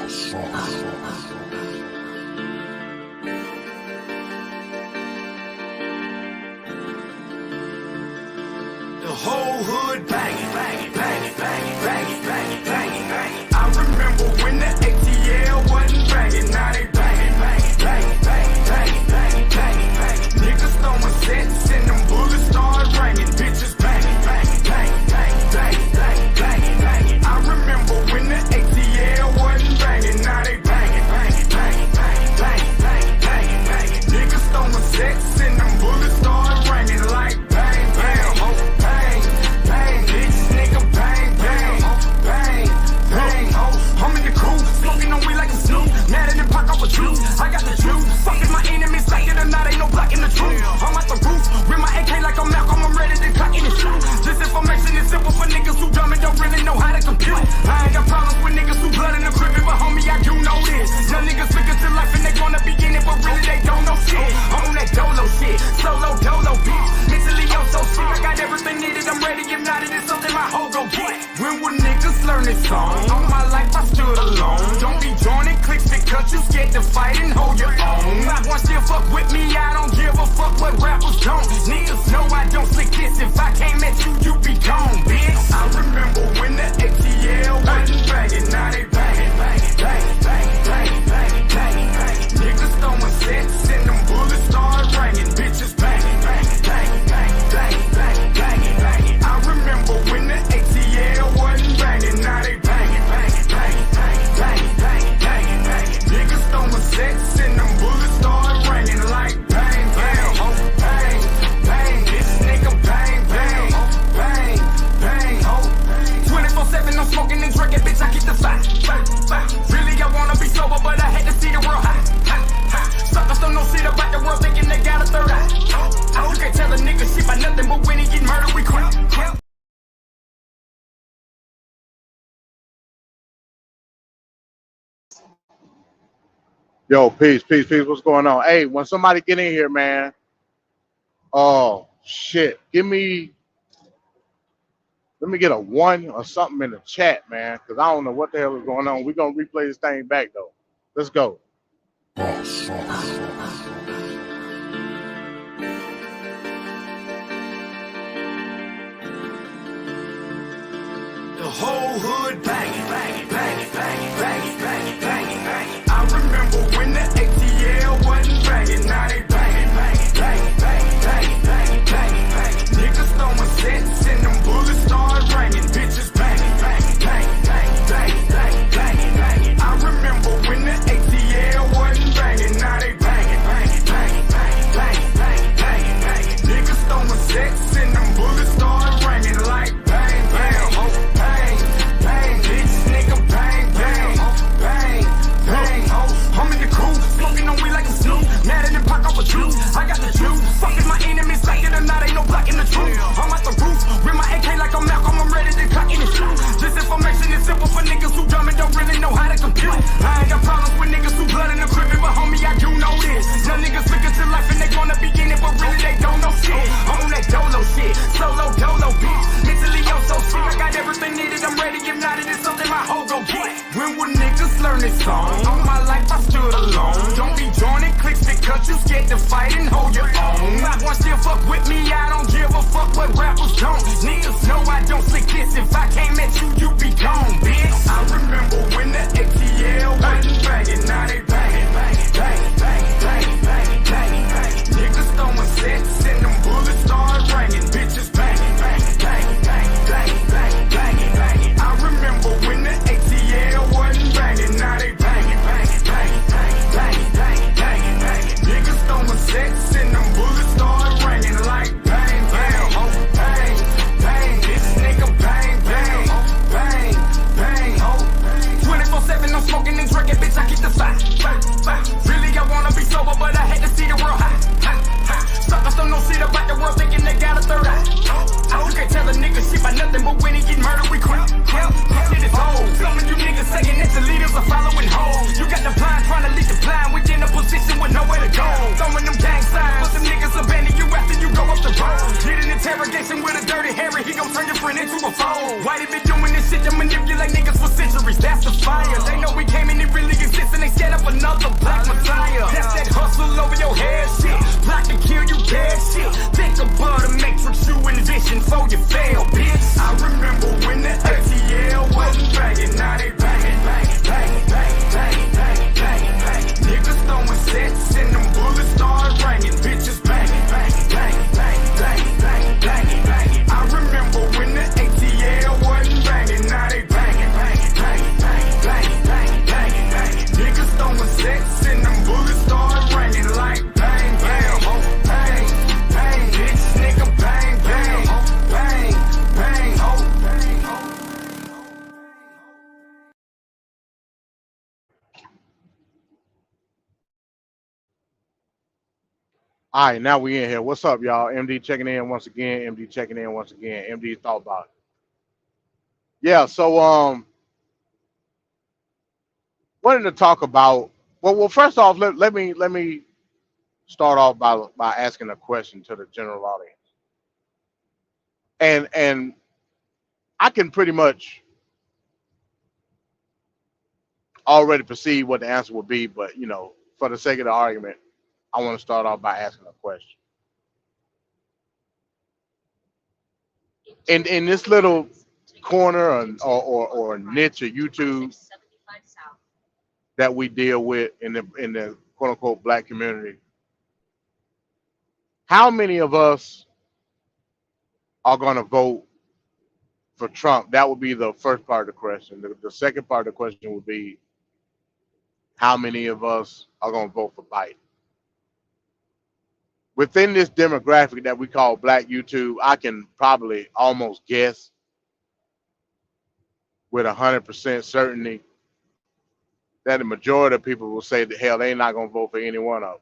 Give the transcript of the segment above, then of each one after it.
The whole hood banging, banging, banging, banging, banging, banging, banging, banging. I remember when the ATL wasn't banging, now they banging, banging, banging, banging, banging, banging, banging, banging. Niggas throwing sets and them bullets start ringing, bitches banging, banging, banging, banging, banging, banging, banging, banging. I remember when the ATL wasn't banging, now they banging, banging, banging, banging, banging, banging, banging, banging. Niggas throwing sets and them bullets start ringing like bang, bang, ho, bang, bang, bitch, nigga, bang, bang, bang, bang, ho. I'm in the cool, smoking on weed like a snoop, mad in the pocket off a juice. I got the juice, fucking my enemies like it or not, ain't no blocking the truth. I'm at the roof, with my AK like I'm Malcolm, I'm ready to cock in the shoot. This information is simple for niggas who dumb and don't really know how to compute. I ain't got problems with niggas who blood in the crib, but homie, I do know this. Young niggas figure to life and they wanna begin it, but really they don't know shit. I'm on that dolo shit, solo dolo bitch. Mentally I'm so sick, I got everything needed, I'm ready. If not, it is something my hoe go get. When will niggas learn this song? All my life I stood alone. Don't be joining cliques because you scared to fight and hold your own. Not one still fuck with me, I don't give a fuck what rappers don't. Niggas know I don't slick this. If I came at you, you be gone, bitch. I remember when the ATL wasn't banging, now they banging, banging, banging, banging, banging, banging, banging, banging. Niggas throwing sets and them bullets start ringing, bitches banging, banging, banging, banging, banging, banging, banging, banging. I remember when the ATL wasn't banging, now they banging, banging, banging, banging, banging, banging, banging, banging. Niggas throwing sets and them bullets start ringing like bang, bang, ho, bang, bang, this nigga bang, bang, bang, bang, ho. 24/7 I'm smoking and drinking, bitch, I keep the fire, fire. Really I wanna be sober, but I had to see the world high, high. Suckers don't know shit about the world, thinking they got a third eye. You can't tell a nigga shit about nothing, but when he get murdered, we quit. Yo, peace, peace, peace. What's going on? Hey, when somebody get in here, man. Oh shit. Let me get a 1 or something in the chat, man. Cause I don't know what the hell is going on. We're gonna replay this thing back though. Let's go. The whole hood banging, banging, banging, banging, banging, banging, banging, banging. I remember when the ATL wasn't banging, now they banging, banging, banging, banging, banging, banging, banging, banging. Niggas throwing sets and them bullets start ringing, bitches banging, banging, banging, banging, banging, banging, banging, banging. I remember when the ATL wasn't banging, now they banging, banging, banging, banging, banging, banging, banging, banging. Niggas throwing sets and them bullets start ringing like bang, bang, ho, bang, bang, bitch, nigga bang, bang, bang, bang, ho. I'm in the cool, smoking on weed like a snoop, mad in the pocket off a juice. I got the juice, fucking my enemies like it or not, ain't no blocking the truth. I'm at the roof, with my AK like I'm Malcolm, I'm ready to cock in the shoot. This information is simple for niggas who dumb and don't really know how to compute. I ain't got problems with niggas who blood in the crib, but homie, I do know this. Young niggas figure to life and they wanna begin it, but really they don't know shit. I'm on that dolo shit, solo dolo bitch. Mentally I'm so sick, I got everything needed, I'm ready. If not, it is something my hoe go get. When will niggas learn this song? All my life I stood alone. Don't be joining cliques because you scared to fight and hold your own. Not one still fuck with me, I don't give a fuck what rappers don't. Niggas know I don't slick this. If I came at you, you be gone, bitch. I remember when the ATL wasn't banging, now they banging, banging, banging, banging, banging, banging, banging, banging. Niggas throwing sets and them bullets start ringing, bitches banging, banging, banging, banging, banging, banging, banging, banging. I remember when the ATL wasn't banging, now they banging, banging, banging, banging, banging, banging, banging, banging. Niggas throwing sets and them bullets start ringing like bang, bang, ho, bang. Dirty Harry, he gon' turn your friend into a phone. Why they been doing this shit to manipulate niggas for centuries? That's the fire. They know we came and it really exists and they set up another black messiah. That's that hustle over your head shit. Plot to kill you dead shit. Think about the matrix you envision before you fail, bitch. I remember when the ATL wasn't banging, now they banging, banging, banging, banging, banging, banging, banging, banging. Niggas throwing sets and them bullets start ringing. Bitches banging, banging, banging, banging, banging, banging, banging, banging. I remember when the ATL wasn't banging, now they banging, banging, banging, banging, banging, banging, banging, banging. Niggas throwing sets and them bullets start ringing like bang, bang, ho, bang, bang, bitch, nigga, bang, bang, ho, bang, bang, ho, bang, ho. All right, now we in here. What's up, y'all? MD checking in once again. MD checking in once again. MD thought about it. Yeah, so wanted to talk about well first off, let me start off by asking a question to the general audience. And I can pretty much already perceive what the answer would be, but for the sake of the argument, I want to start off by asking a question. In this little corner or niche of YouTube that we deal with in the quote unquote black community, how many of us are going to vote for Trump? That would be the first part of the question. The second part of the question would be how many of us are going to vote for Biden? Within this demographic that we call black YouTube, I can probably almost guess with 100% certainty that the majority of people will say that hell, they're not going to vote for any one of them.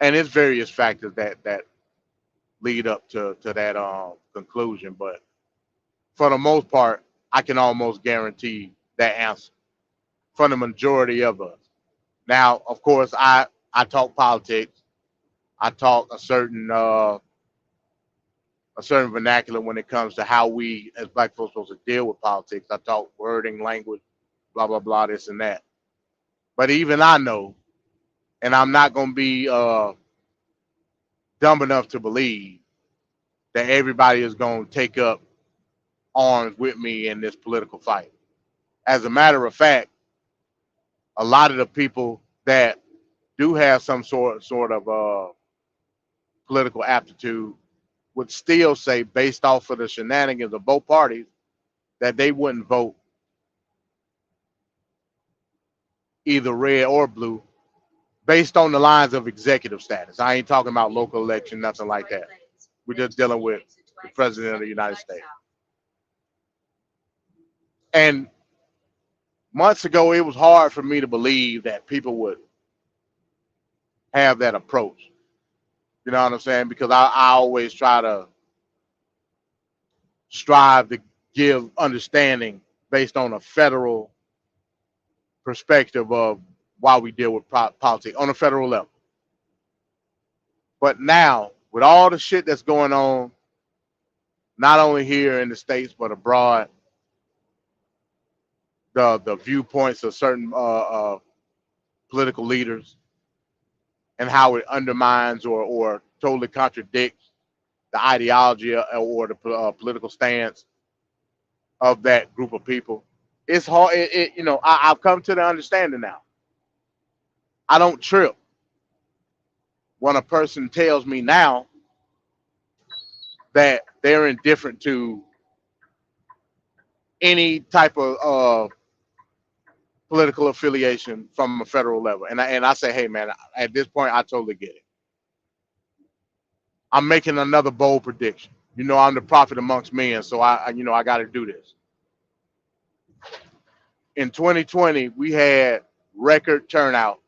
And it's various factors that lead up to that conclusion, but for the most part, I can almost guarantee that answer for the majority of us. Now, of course, I talk politics. I talk a certain vernacular when it comes to how we as black folks supposed to deal with politics. I talk wording, language, blah blah blah, this and that. But even I know, and I'm not gonna be dumb enough to believe that everybody is gonna take up arms with me in this political fight. As a matter of fact, a lot of the people that do have some sort of political aptitude would still say, based off of the shenanigans of both parties, that they wouldn't vote either red or blue based on the lines of executive status. I ain't talking about local election, nothing like that. We're just dealing with the president of the United States. And months ago, it was hard for me to believe that people would have that approach. You know what I'm saying? Because I always try to strive to give understanding based on a federal perspective of why we deal with politics on a federal level. But now, with all the shit that's going on, not only here in the States, but abroad, the viewpoints of certain political leaders and how it undermines or totally contradicts the ideology or the political stance of that group of people. It's hard. I've come to the understanding now. I don't trip when a person tells me now that they're indifferent to any type of political affiliation from a federal level. And I say, hey man, at this point, I totally get it. I'm making another bold prediction. I'm the prophet amongst men, so I got to do this. In 2020, we had record turnout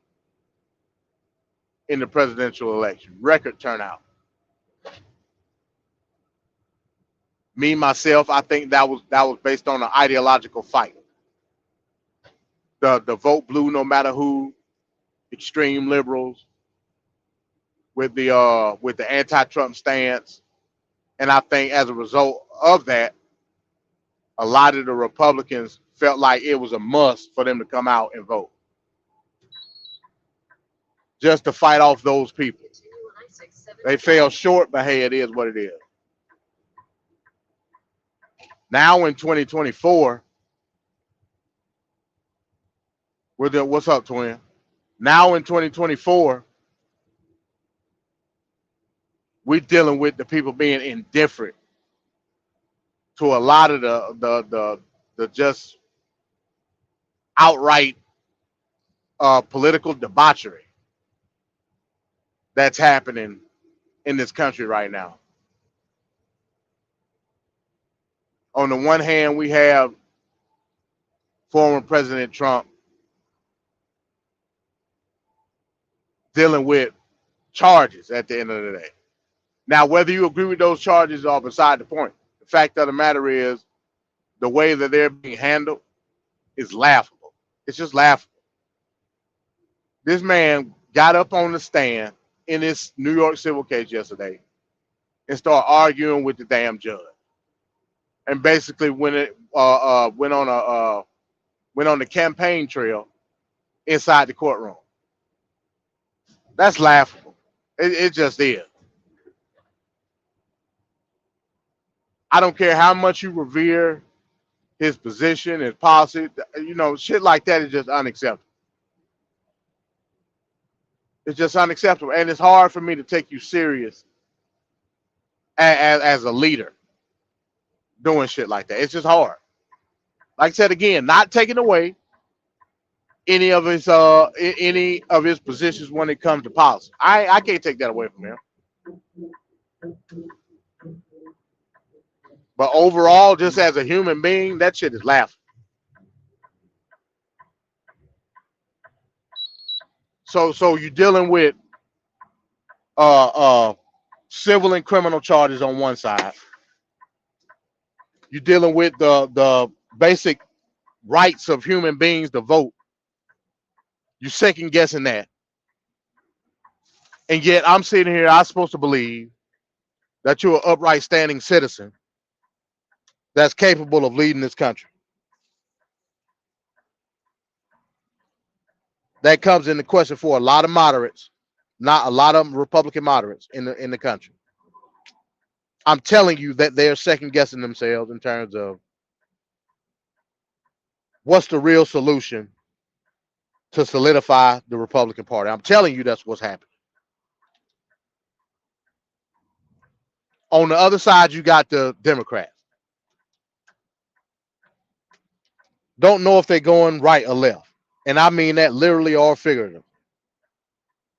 in the presidential election. Record turnout. Me myself, I think that was based on an ideological fight. The vote blue, no matter who, extreme liberals with the anti-Trump stance, And I think as a result of that, a lot of the Republicans felt like it was a must for them to come out and vote just to fight off those people. They fell short, but hey, it is what it is. Now in 2024, what's up, twin? Now in 2024, we're dealing with the people being indifferent to a lot of the just outright political debauchery that's happening in this country right now. On the one hand, we have former President Trump dealing with charges at the end of the day. Now, whether you agree with those charges are beside the point. The fact of the matter is, the way that they're being handled is laughable. It's just laughable. This man got up on the stand in this New York civil case yesterday and started arguing with the damn judge, and basically went on the campaign trail inside the courtroom. That's laughable. It just is. I don't care how much you revere his position, his policy. You know, shit like that is just unacceptable. It's just unacceptable, and it's hard for me to take you serious as a leader doing shit like that. It's just hard. Like I said again, not taking away any of his positions when it comes to policy. I can't take that away from him. But overall, just as a human being, that shit is laughable. So you're dealing with civil and criminal charges on one side. You're dealing with the basic rights of human beings to vote. You're second guessing that. And yet I'm sitting here, I'm supposed to believe that you're an upright standing citizen that's capable of leading this country. That comes into question for a lot of moderates, not a lot of Republican moderates in the country. I'm telling you that they're second guessing themselves in terms of what's the real solution to solidify the Republican Party. I'm telling you that's what's happening. On the other side, you got the Democrats. Don't know if they're going right or left. And I mean that literally or figuratively.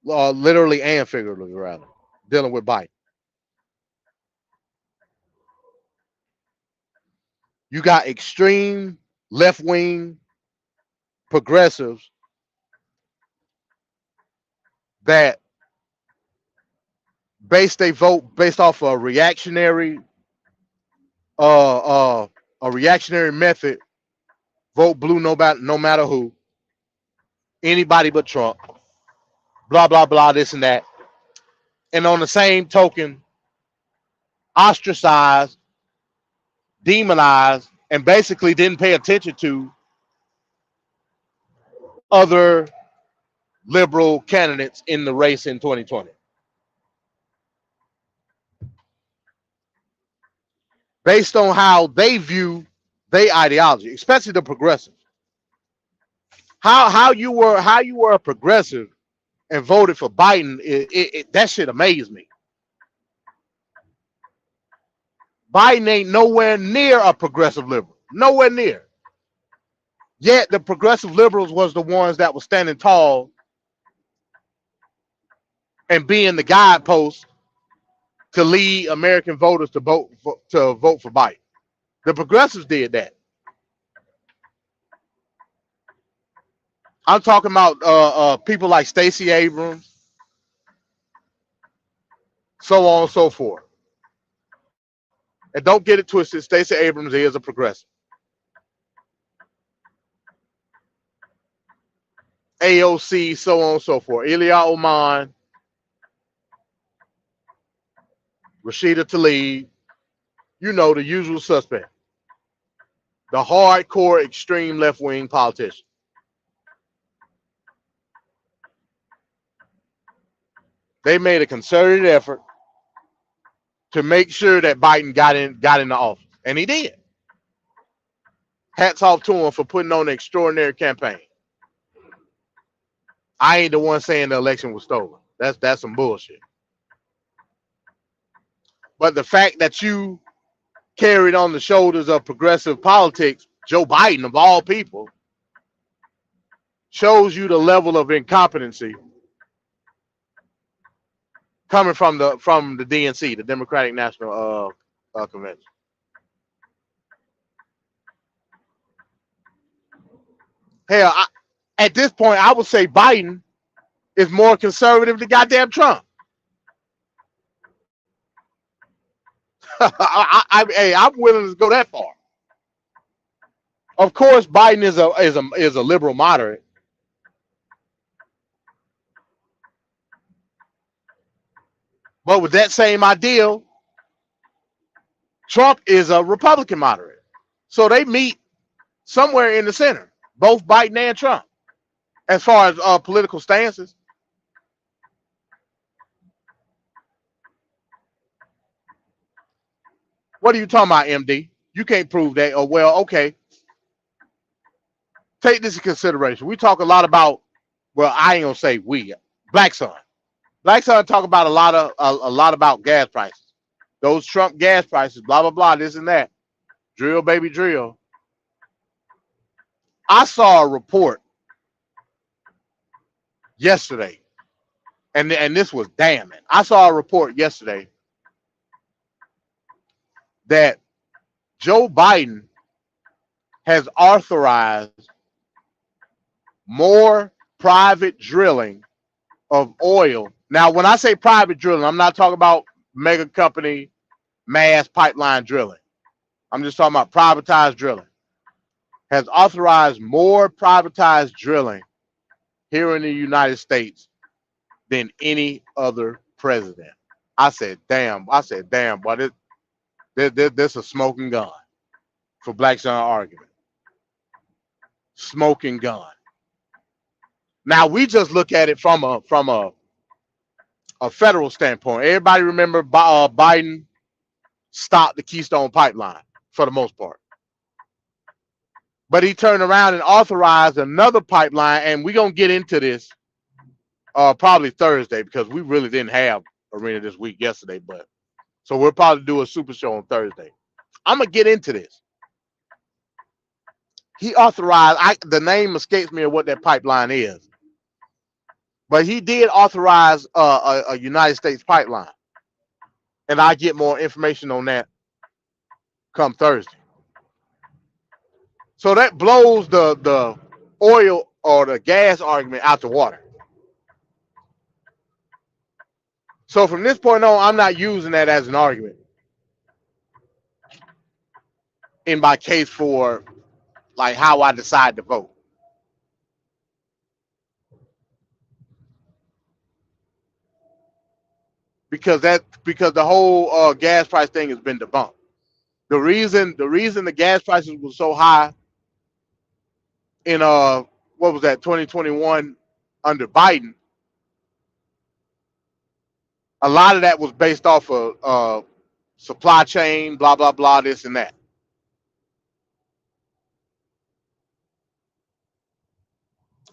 Literally and figuratively, rather, dealing with Biden. You got extreme left-wing progressives that base they vote based off a reactionary method. Vote blue no matter who. Anybody but Trump. Blah blah blah, this and that. And on the same token, ostracized, demonized, and basically didn't pay attention to other liberal candidates in the race in 2020. Based on how they view their ideology, especially the progressives. How you were a progressive and voted for Biden, that shit amazed me. Biden ain't nowhere near a progressive liberal. Nowhere near. Yet the progressive liberals was the ones that were standing tall and being the guidepost to lead American voters to vote for Biden. The progressives did that. I'm talking about people like Stacey Abrams, so on and so forth. And don't get it twisted, Stacey Abrams is a progressive. AOC, so on and so forth. Ilya Oman, Rashida Tlaib, You know, the usual suspect, the hardcore extreme left wing politician. They made a concerted effort to make sure that Biden got into office, and he did. Hats off to him for putting on an extraordinary campaign. I ain't the one saying the election was stolen. That's some bullshit. But the fact that you carried on the shoulders of progressive politics, Joe Biden of all people, shows you the level of incompetency coming from the DNC, the Democratic National Convention. Hell, at this point, I would say Biden is more conservative than goddamn Trump. Hey, I'm willing to go that far. Of course, Biden is a liberal moderate, but with that same ideal, Trump is a Republican moderate. So they meet somewhere in the center, both Biden and Trump, as far as political stances. What are you talking about, MD? You can't prove that. Oh, well, okay. Take this in consideration. We talk a lot about, well, I ain't gonna say we, Black Son. Black Son talk about a lot about gas prices. Those Trump gas prices, blah blah blah, this and that. Drill, baby, drill. I saw a report yesterday, and this was damning. I saw a report yesterday that Joe Biden has authorized more private drilling of oil. Now, when I say private drilling, I'm not talking about mega company mass pipeline drilling. I'm just talking about privatized drilling. Has authorized more privatized drilling here in the United States than any other president. I said, damn, but this a smoking gun for Black Son argument. Smoking gun. Now we just look at it from a federal standpoint. Everybody remember Biden stopped the Keystone Pipeline for the most part. But he turned around and authorized another pipeline, and we're going to get into this probably Thursday because we really didn't have Arena this week yesterday. But so we'll probably do a super show on Thursday. I'm going to get into this. He authorized, the name escapes me of what that pipeline is, but he did authorize a United States pipeline. And I get more information on that come Thursday. So that blows the oil or the gas argument out the water. So from this point on, I'm not using that as an argument in my case for like how I decide to vote. Because the whole gas price thing has been debunked. The reason the gas prices were so high in what was that 2021 under Biden, a lot of that was based off of supply chain, blah blah blah, this and that.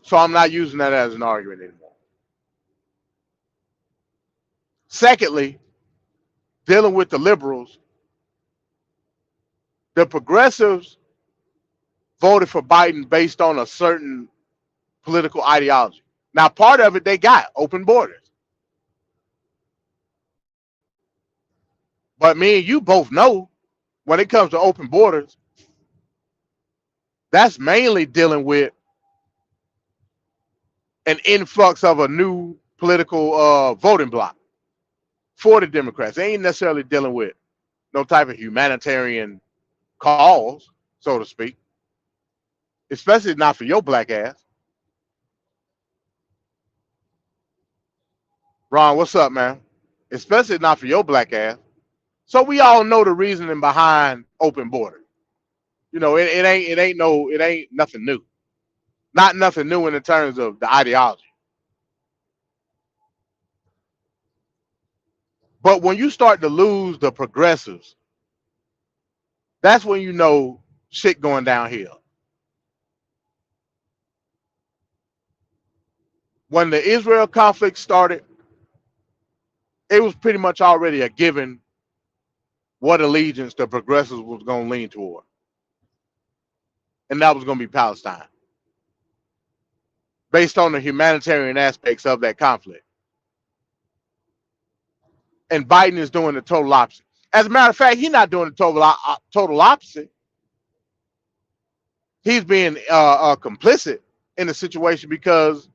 So I'm not using that as an argument anymore. Secondly, dealing with the liberals, the progressives voted for Biden based on a certain political ideology. Now, part of it they got open borders. But me and you both know when it comes to open borders, that's mainly dealing with an influx of a new political voting bloc for the Democrats. They ain't necessarily dealing with no type of humanitarian cause, so to speak, especially not for your black ass. Ron, what's up, man? Especially not for your black ass. So we all know the reasoning behind open border. It ain't nothing new. Not nothing new in the terms of the ideology. But when you start to lose the progressives, that's when you know shit going downhill. When the Israel conflict started, it was pretty much already a given what allegiance the progressives was going to lean toward, and that was going to be Palestine, based on the humanitarian aspects of that conflict. And Biden is doing the total opposite. As a matter of fact, he's not doing the total opposite. He's being complicit in the situation because,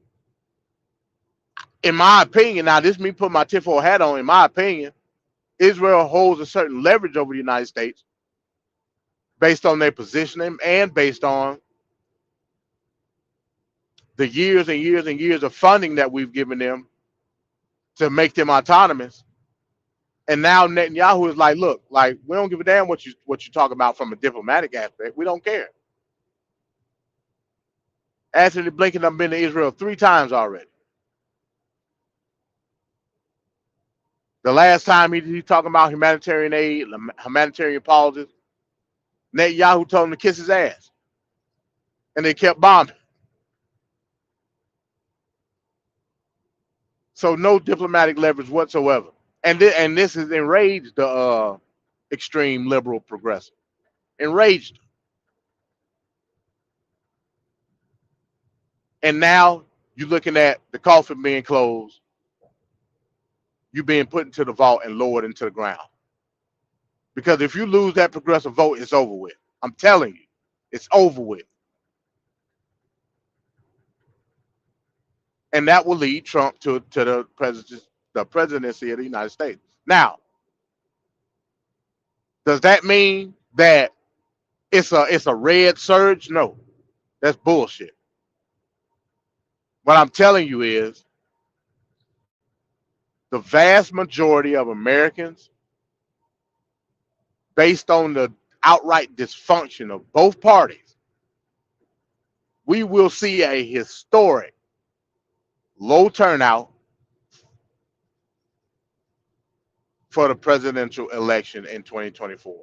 in my opinion, now this is me putting my tinfoil hat on. In my opinion, Israel holds a certain leverage over the United States based on their positioning and based on the years and years and years of funding that we've given them to make them autonomous. And now Netanyahu is like, look, like we don't give a damn what you talk about from a diplomatic aspect. We don't care. Anthony Blinken done been to Israel 3 times already. The last time he talking about humanitarian aid, humanitarian policies, Netanyahu told him to kiss his ass, and they kept bombing. So no diplomatic leverage whatsoever. And this has enraged the extreme liberal progressive. Enraged. And now you're looking at the coffin being closed, you being put into the vault and lowered into the ground. Because if you lose that progressive vote, it's over with. I'm telling you, it's over with. And that will lead Trump to the presidency of the United States. Now, does that mean that it's a red surge? No, that's bullshit. What I'm telling you is the vast majority of Americans, based on the outright dysfunction of both parties, we will see a historic low turnout for the presidential election in 2024.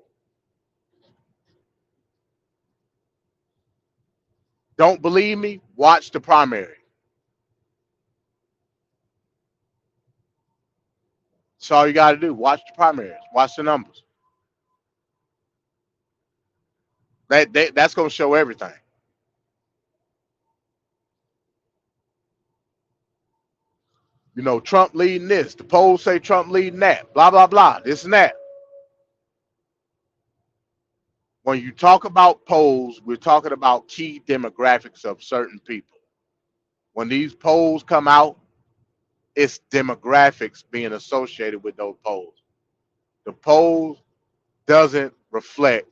Don't believe me? Watch the primary. That's all you got to do. Watch the primaries. Watch the numbers. That's going to show everything. You know, Trump leading this. The polls say Trump leading that. Blah, blah, blah. This and that. When you talk about polls, we're talking about key demographics of certain people. When these polls come out, it's demographics being associated with those polls. The polls doesn't reflect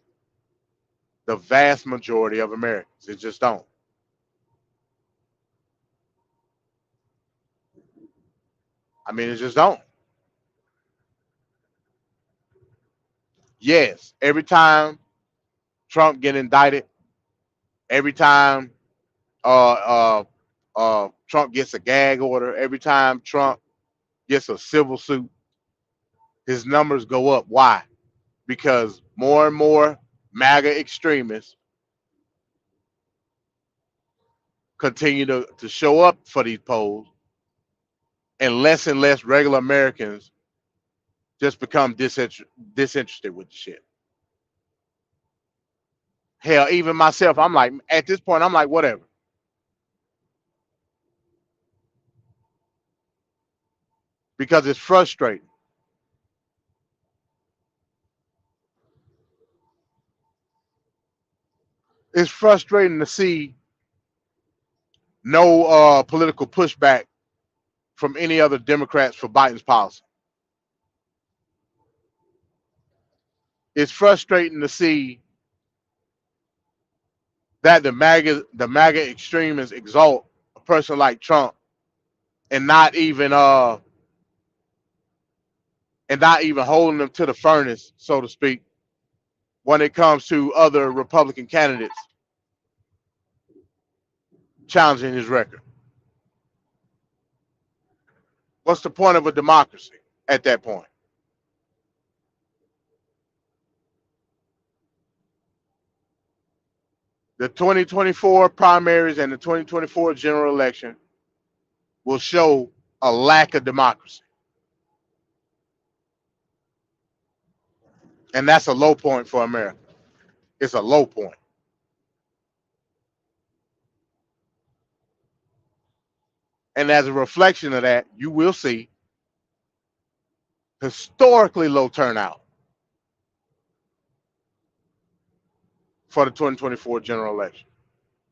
the vast majority of Americans. It just don't. I mean, it just don't. Yes, every time Trump get indicted, every time Trump gets a gag order, every time Trump gets a civil suit, his numbers go up. Why? Because more and more MAGA extremists continue to show up for these polls, and less regular Americans just become disinterested with the shit. Hell, even myself, I'm like, at this point, I'm like, whatever. Because it's frustrating. It's frustrating to see no political pushback from any other Democrats for Biden's policy. It's frustrating to see that the MAGA extremists exalt a person like Trump and not even and not even holding him to the furnace, so to speak, when it comes to other Republican candidates challenging his record. What's the point of a democracy at that point? The 2024 primaries and the 2024 general election will show a lack of democracy. And that's a low point for America. It's a low point. And as a reflection of that, you will see historically low turnout for the 2024 general election.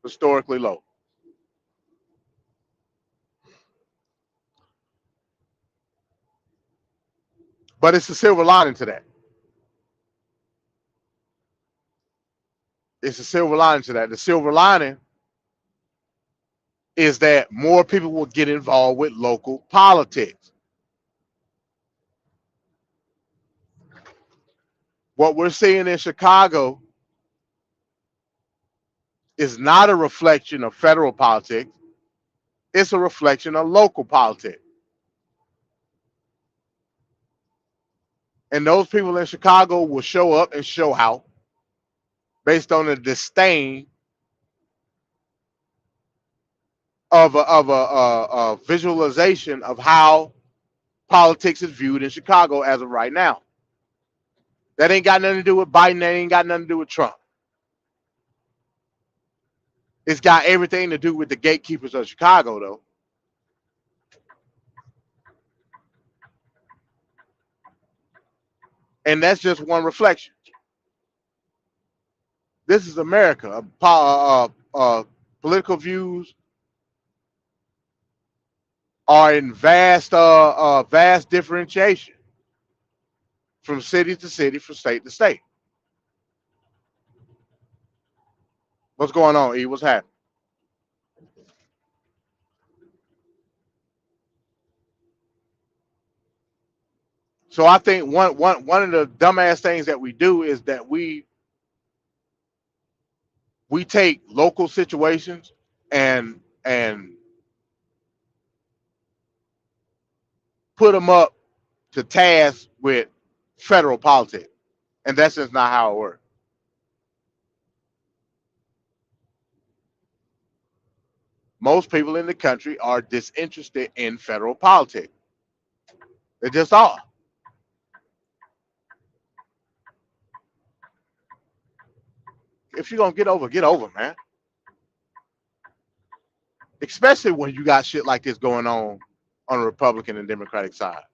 Historically low. But it's a silver lining to that. It's a silver lining to that. The silver lining is that more people will get involved with local politics. What we're seeing in Chicago is not a reflection of federal politics, it's a reflection of local politics. And those people in Chicago will show up and show out based on the disdain of a visualization of how politics is viewed in Chicago as of right now. That ain't got nothing to do with Biden. That ain't got nothing to do with Trump. It's got everything to do with the gatekeepers of Chicago, though. And that's just one reflection. This is America. Political views are in vast differentiation from city to city, from state to state. What's going on, E? What's happening? So I think one of the dumbass things that we do is that we take local situations and put them up to task with federal politics, and that's just not how it works. Most people in the country are disinterested in federal politics. They just are. If you're gonna get over, man. Especially when you got shit like this going on the Republican and Democratic side.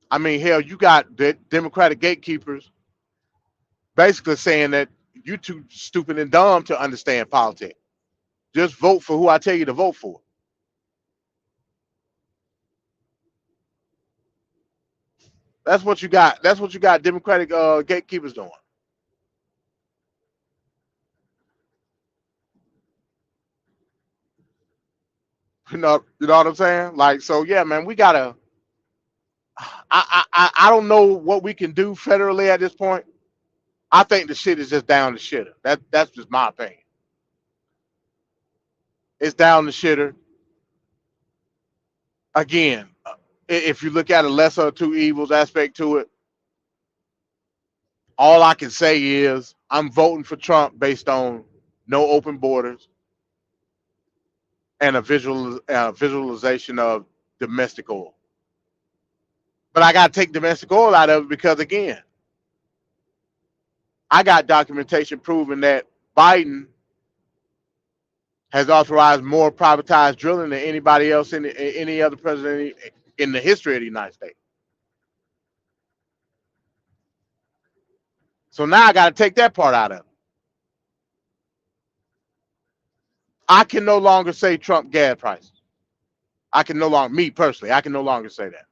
I mean, hell, you got the Democratic gatekeepers basically saying that you too stupid and dumb to understand politics. Just vote for who I tell you to vote for. That's what you got. That's what you got. Democratic gatekeepers doing. You know what I'm saying? Like, so yeah, man, we gotta. I don't know what we can do federally at this point. I think the shit is just down the shitter. That's just my opinion. It's down the shitter. Again, if you look at a lesser of two evils aspect to it, all I can say is I'm voting for Trump based on no open borders and a visualization of domestic oil. But I got to take domestic oil out of it because, again, I got documentation proving that Biden has authorized more privatized drilling than anybody else in any other president in the history of the United States. So now I got to take that part out of it. I can no longer say Trump gas prices. I can no longer, me personally, I can no longer say that.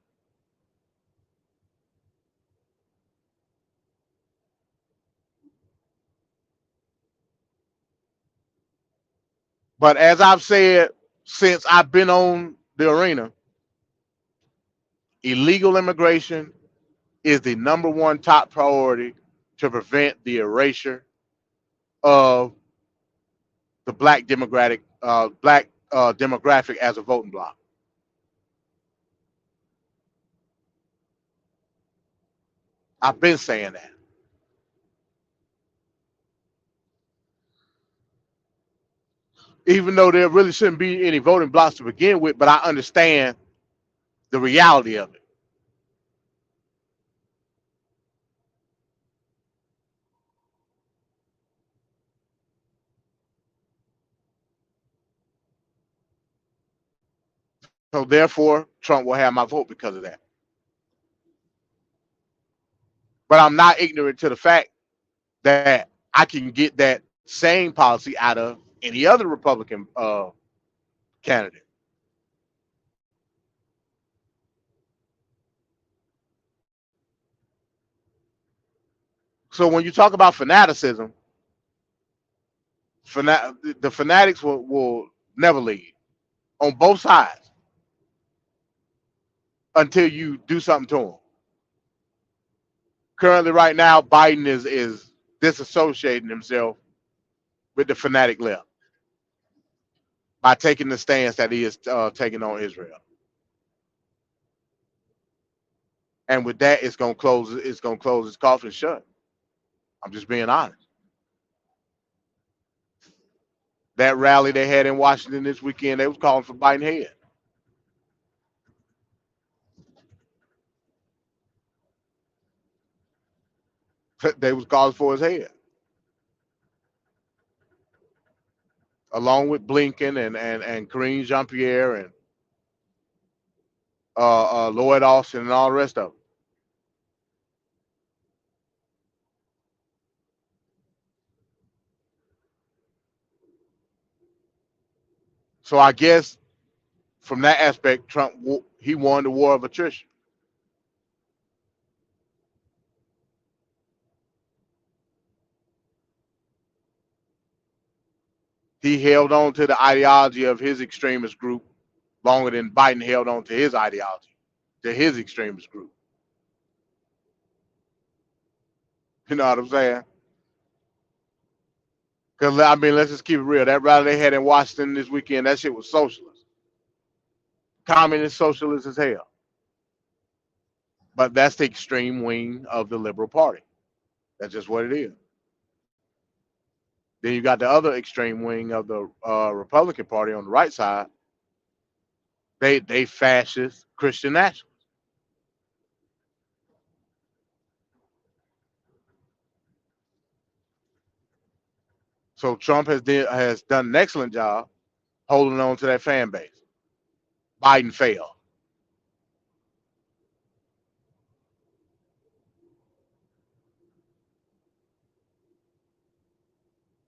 But as I've said since I've been on the arena, illegal immigration is the number one top priority to prevent the erasure of the black demographic as a voting bloc. I've been saying that, even though there really shouldn't be any voting blocks to begin with. But I understand the reality of it. So therefore, Trump will have my vote because of that. But I'm not ignorant to the fact that I can get that same policy out of any other Republican candidate. So when you talk about fanaticism, the fanatics will never lead on both sides until you do something to them. Currently, right now, Biden is disassociating himself with the fanatic left by taking the stance that he is taking on Israel, and with that, it's gonna close. It's gonna close his coffin shut. I'm just being honest. That rally they had in Washington this weekend, they was calling for Biden head. They was calling for his head, along with Blinken and Karine Jean Pierre and Lloyd Austin and all the rest of them. So I guess from that aspect, Trump he won the war of attrition. He held on to the ideology of his extremist group longer than Biden held on to his ideology, to his extremist group. You know what I'm saying? Because I mean, let's just keep it real. That rally they had in Washington this weekend, that shit was socialist, communist socialist as hell. But that's the extreme wing of the Liberal Party. That's just what it is. Then you got the other extreme wing of the Republican Party on the right side. They fascist Christian nationalists. So Trump has done an excellent job holding on to that fan base. Biden failed.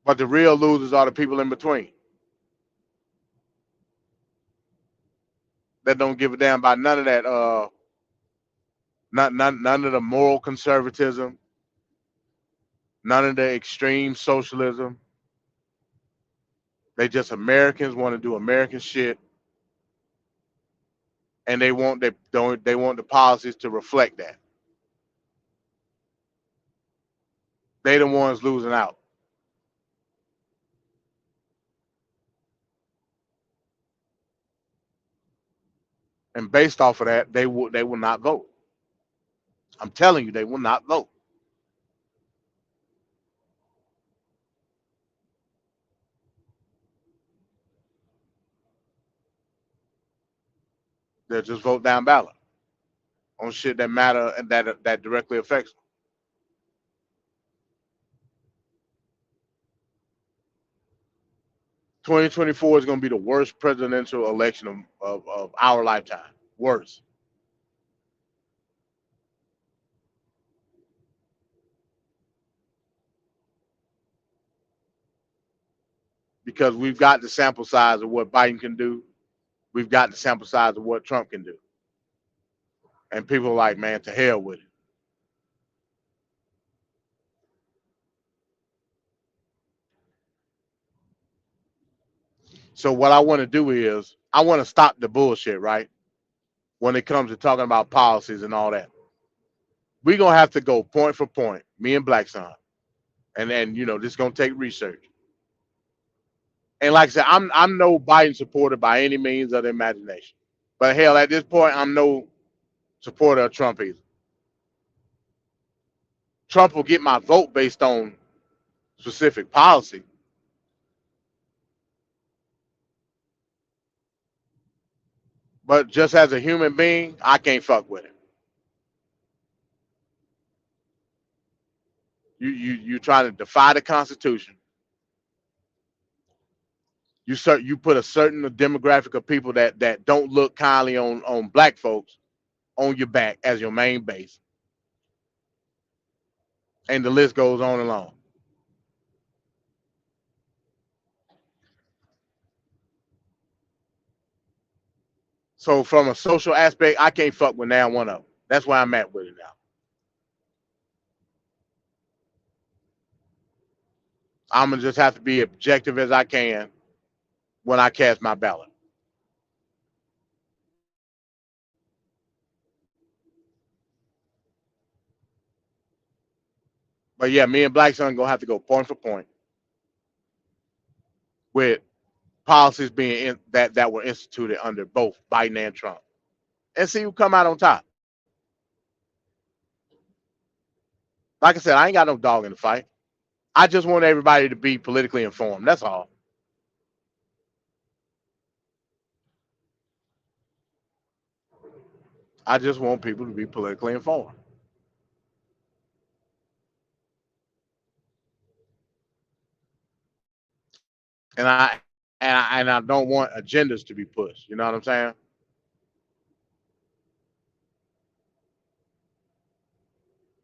But the real losers are the people in between that don't give a damn about none of that. None of the moral conservatism, none of the extreme socialism. They just Americans want to do American shit, and they want the policies to reflect that. They the ones losing out, and based off of that, they will not vote. I'm telling you, they will not vote. They'll just vote down ballot on shit that matter and that directly affects them. 2024 is going to be the worst presidential election of our lifetime. Worst. Because we've got the sample size of what Biden can do. We've got the sample size of what Trump can do. And people are like, man, to hell with it. So what I want to do is I want to stop the bullshit, right? When it comes to talking about policies and all that. We're gonna have to go point for point, me and Black Son. And this is gonna take research. And like I said, I'm no Biden supporter by any means of the imagination. But hell, at this point, I'm no supporter of Trump either. Trump will get my vote based on specific policy. But just as a human being, I can't fuck with it. You trying to defy the Constitution. You put a certain demographic of people that don't look kindly on black folks on your back as your main base, and the list goes on and on. So from a social aspect, I can't fuck with now one of them. That's where I'm at with it now. I'm gonna just have to be objective as I can when I cast my ballot. But yeah, me and Black Son gonna have to go point for point with policies being that were instituted under both Biden and Trump, and see who come out on top. Like I said, I ain't got no dog in the fight. I just want everybody to be politically informed. That's all. I just want people to be politically informed, and I don't want agendas to be pushed. You know what I'm saying?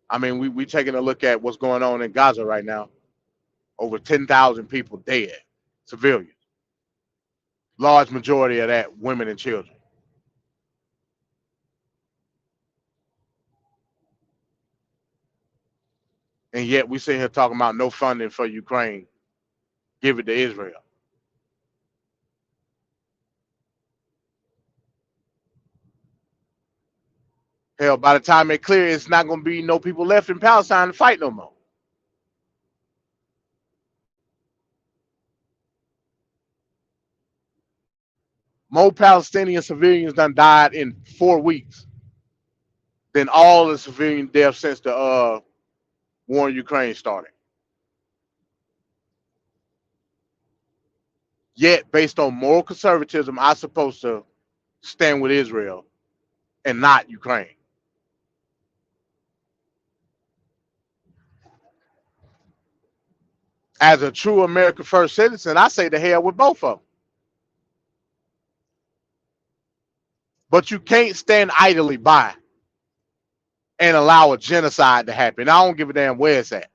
I mean, we taking a look at what's going on in Gaza right now. Over 10,000 people dead, civilians. Large majority of that women and children. And yet we sit here talking about no funding for Ukraine. Give it to Israel. Hell, by the time it clear, it's not going to be no people left in Palestine to fight no more. More Palestinian civilians done died in 4 weeks than all the civilian deaths since the war in Ukraine started. Yet, based on moral conservatism, I'm supposed to stand with Israel and not Ukraine. As a true America First citizen, I say the hell with both of them. But you can't stand idly by and allow a genocide to happen. I don't give a damn where it's at.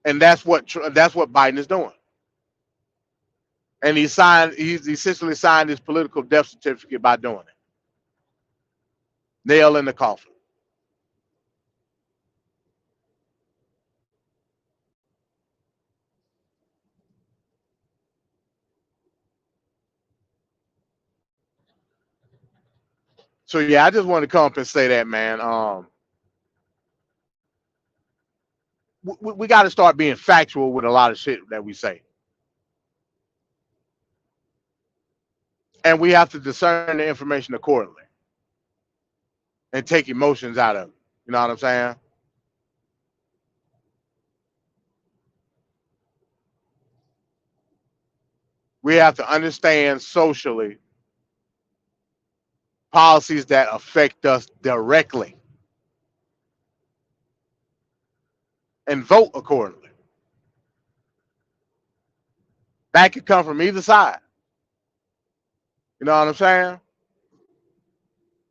And that's what Biden is doing. And he's essentially signed his political death certificate by doing it. Nail in the coffin. So yeah, I just want to come up and say that, man. We got to start being factual with a lot of shit that we say, and we have to discern the information accordingly and take emotions out of it. You know what I'm saying? We have to understand socially policies that affect us directly and vote accordingly. That could come from either side. You know what I'm saying?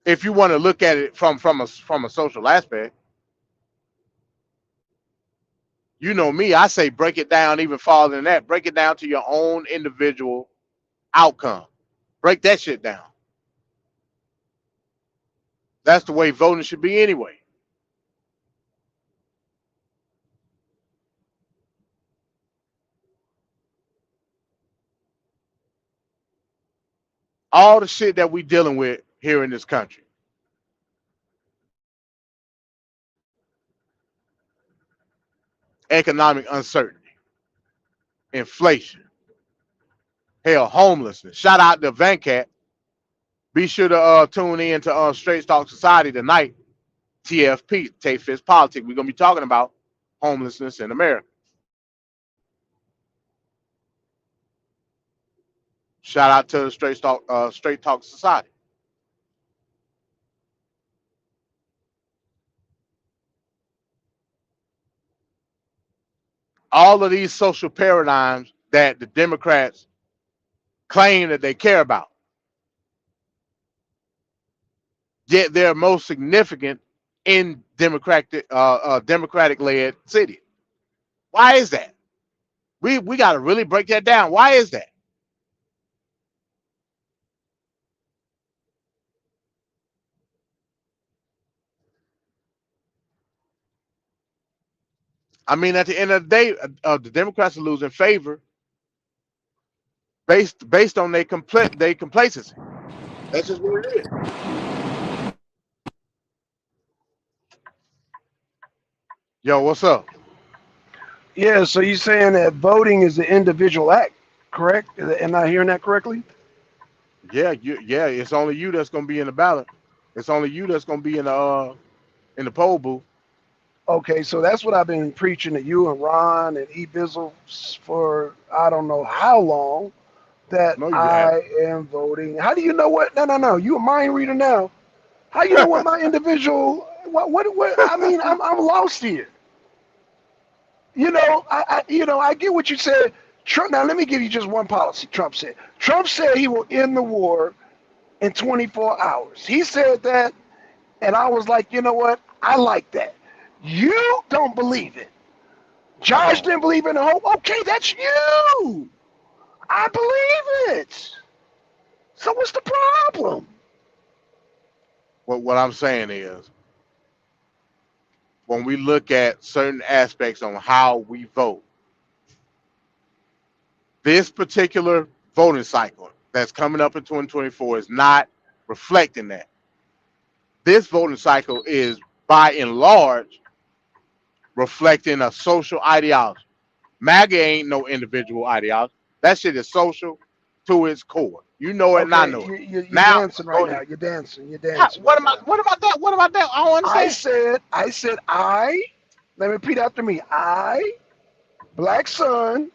If you want to look at it from a social aspect, you know me, I say break it down even farther than that. Break it down to your own individual outcome. Break that shit down. That's the way voting should be anyway. all the shit that we dealing with here in this country. Economic uncertainty, inflation, hell, homelessness. Shout out to Vancat. Be sure to tune in to Straight Talk Society tonight. TFP, Take Fist Politics. We're gonna be talking about homelessness in America. Shout out to the Straight Talk Society. All of these social paradigms that the Democrats claim that they care about, yet they're most significant in Democratic-led cities. Why is that? We got to really break that down. Why is that? I mean, at the end of the day, the Democrats are losing favor based on their complacency. That's just what it is. Yo, what's up? Yeah, so you're saying that voting is an individual act, correct? Am I hearing that correctly? Yeah. It's only you that's gonna be in the ballot. It's only you that's gonna be in the poll booth. Okay, so that's what I've been preaching to you and Ron and E Bizzle for I don't know how long that No, you I haven't. am voting. How do you know what? No. You a mind reader now. How you know what my individual? What? I mean, I'm lost here. I get what you said. Trump. Now let me give you just one policy. Trump said. Trump said he will end the war in 24 hours. He said that, and I was like, you know what? I like that. You don't believe it. I Josh don't. didn't believe in the hope. Okay, that's you. I believe it. So what's the problem? What I'm saying is, when we look at certain aspects on how we vote, this particular voting cycle that's coming up in 2024 is not reflecting that. This voting cycle is, by and large, reflecting a social ideology. MAGA ain't no individual ideology. That shit is social to its core. You know it and I Okay, know it. you're Now, dancing right go now. ahead. You're dancing. You're How, dancing right now. what about that? What about that? I don't I understand. said, I said, let me repeat after me. Black Sun,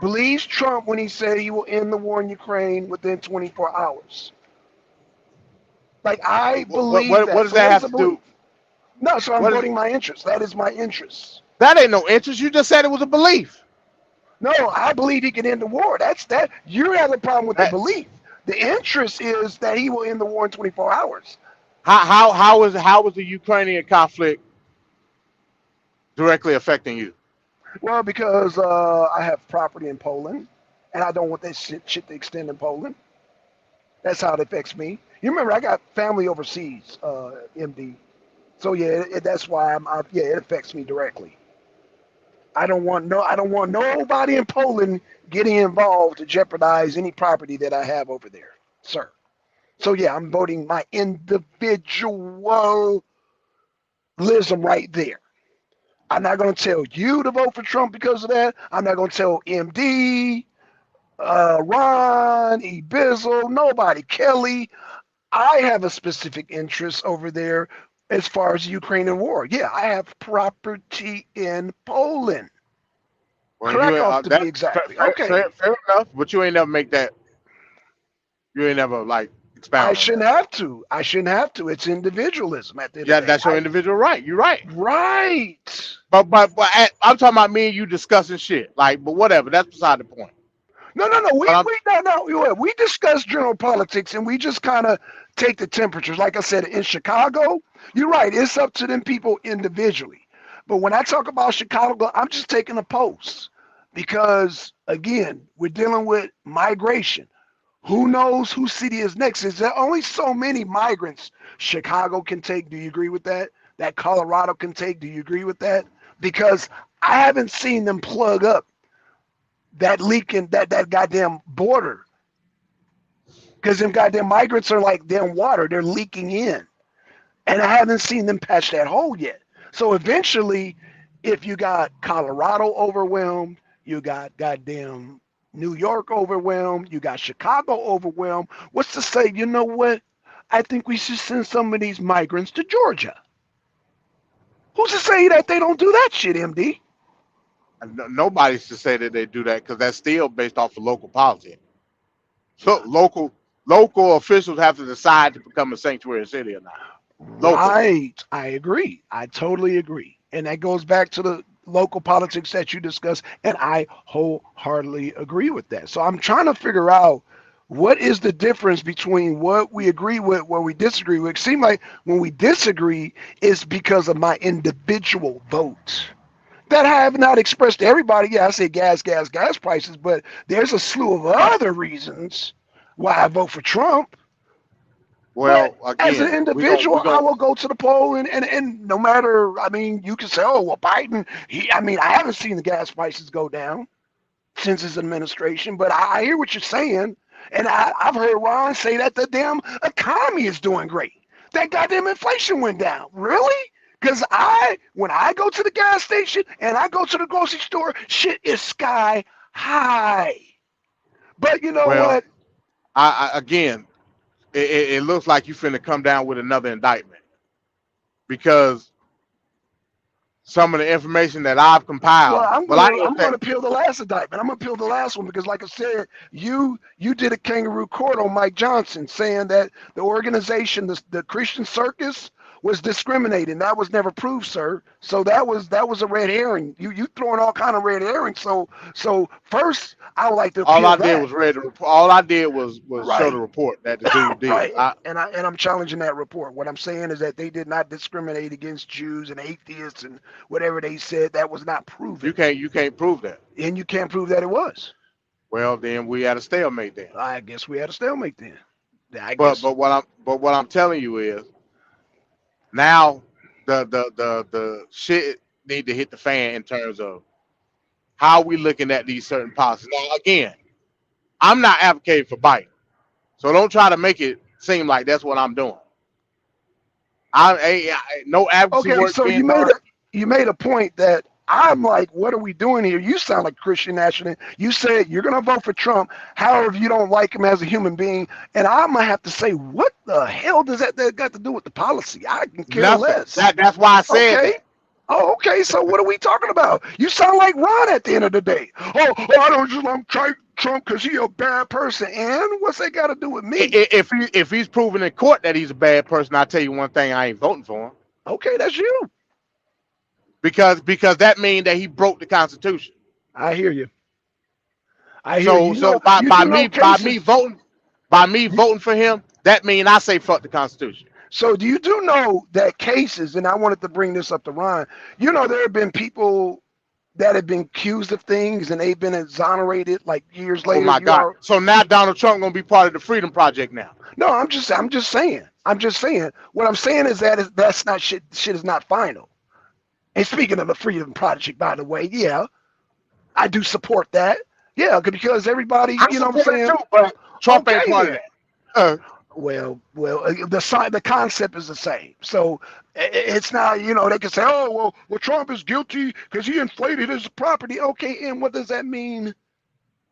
believes Trump when he said he will end the war in Ukraine within 24 hours. Like, I believe What that. does So that what is have the to do? belief? No, so I'm What is voting my interest. That is my interest. that? Ain't no interest. You just said it was a belief. No, I believe he can end the war. That's that. You have a problem with the That, belief. The interest is that he will end the war in 24 hours. how is the Ukrainian conflict directly affecting you? Well, because I have property in Poland, and I don't want that shit to extend in Poland. That's how it affects me. You remember, I got family overseas, MD. So yeah, that's why yeah, it affects me directly. I don't want nobody in Poland getting involved to jeopardize any property that I have over there, sir. So yeah, I'm voting my individualism right there. I'm not going to tell you to vote for Trump because of that. I'm not going to tell MD, Ron, E. Bizzle, nobody, Kelly. I have a specific interest over there as far as the Ukrainian war. Yeah, I have property in Poland. Well, Krakow to be that exactly. Okay. fair enough, but you ain't never make that. You ain't never like I expound on shouldn't that. have to. I shouldn't have to. It's individualism at the end of Yeah, the day. that's your individual right. You're right. Right. I'm talking about me and you discussing shit. Like, but whatever. That's beside the point. No. But I'm We discuss general politics and we just kind of take the temperatures. Like I said, in Chicago, you're right. It's up to them people individually. But when I talk about Chicago, I'm just taking a post because again, we're dealing with migration. Who knows whose city is next? Is there only so many migrants Chicago can take? Do you agree with that? That Colorado can take? Do you agree with that? Because I haven't seen them plug up that leaking that goddamn border. because them goddamn migrants are like damn water. They're leaking in. And I haven't seen them patch that hole yet. So eventually, if you got Colorado overwhelmed, you got goddamn New York overwhelmed, you got Chicago overwhelmed, what's to say, you know what? I think we should send some of these migrants to Georgia. Who's to say that they don't do that shit, MD? Nobody should say that they do that because that's still based off of local policy. So local officials have to decide to become a sanctuary city or not. Local. Right. I agree. I totally agree. And that goes back to the local politics that you discussed. And I wholeheartedly agree with that. So I'm trying to figure out what is the difference between what we agree with, what we disagree with. It seems like when we disagree, it's because of my individual vote that I have not expressed to everybody. Yeah, I say gas prices, but there's a slew of other reasons why I vote for Trump. Well, but again, as an individual, I will go to the poll, and no matter, I mean, you can say, oh, well, Biden, I haven't seen the gas prices go down since his administration, but I hear what you're saying, and I've heard Ron say that the damn economy is doing great. That goddamn inflation went down. Really? Because when I go to the gas station and I go to the grocery store, shit is sky high. But you know what? Again, it looks like you finna come down with another indictment because some of the information that I've compiled. Well, I'm well, gonna appeal the last indictment. I'm gonna appeal the last one because, like I said, you did a kangaroo court on Mike Johnson, saying that the organization, the Christian Circus, was discriminating. That was never proved, sir. So that was a red herring. You throwing all kind of red herrings. So first, I would like to appeal all I that. did was read the report. All I did was Right. show the report that the dude did. Right. And I'm challenging that report. What I'm saying is that they did not discriminate against Jews and atheists and whatever they said. That was not proven. You can't prove that. And you can't prove that it was. Well, then we had a stalemate then. I guess we had a stalemate then. But what I'm telling you is now the shit need to hit the fan in terms of how we looking at these certain policies. Now again, I'm not advocating for Biden, so don't try to make it seem like that's what I'm doing. No advocacy okay, work so being done. you made a point that I'm like, what are we doing here? You sound like Christian nationalist. You said you're gonna vote for Trump, however you don't like him as a human being, and I'm gonna have to say, what the hell does that got to do with the policy? I can care Nothing. less. That's why I said Okay. that. Oh, okay. So what are we talking about? You sound like Ron at the end of the day. Oh, I don't just like Trump because he's a bad person. And what's that got to do with me? If he's proven in court that he's a bad person, I'll tell you one thing: I ain't voting for him. Okay, that's you. Because that means that he broke the Constitution. I hear you. So by me voting for him, that means I say fuck the Constitution. So do you know that cases, and I wanted to bring this up to Ron, there have been people that have been accused of things and they've been exonerated like years later. Oh my God. So now Donald Trump gonna be part of the Freedom Project now. No, I'm just saying. What I'm saying is that that's not shit is not final. And speaking of the Freedom Project, by the way, yeah, I do support that. Yeah, because everybody, you know what I'm saying? Too, but Trump ain't part of that. Well, the concept is the same. So it's not, they can say, oh, well, Trump is guilty because he inflated his property. Okay, and what does that mean?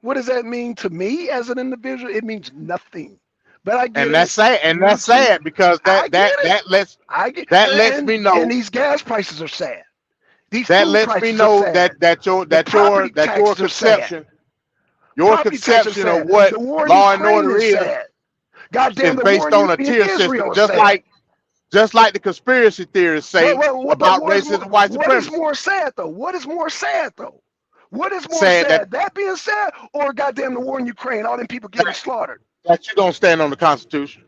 What does that mean to me as an individual? It means nothing. But I get that's sad. And that's sad because that lets me know. And these gas prices are sad. That lets me know that your conception of what law and order is goddamn, based on a tier system, just like the conspiracy theorists say about racism and white supremacy. What is more sad though? What is more sad? That being said, or goddamn the war in Ukraine, all them people getting slaughtered. That you don't stand on the Constitution.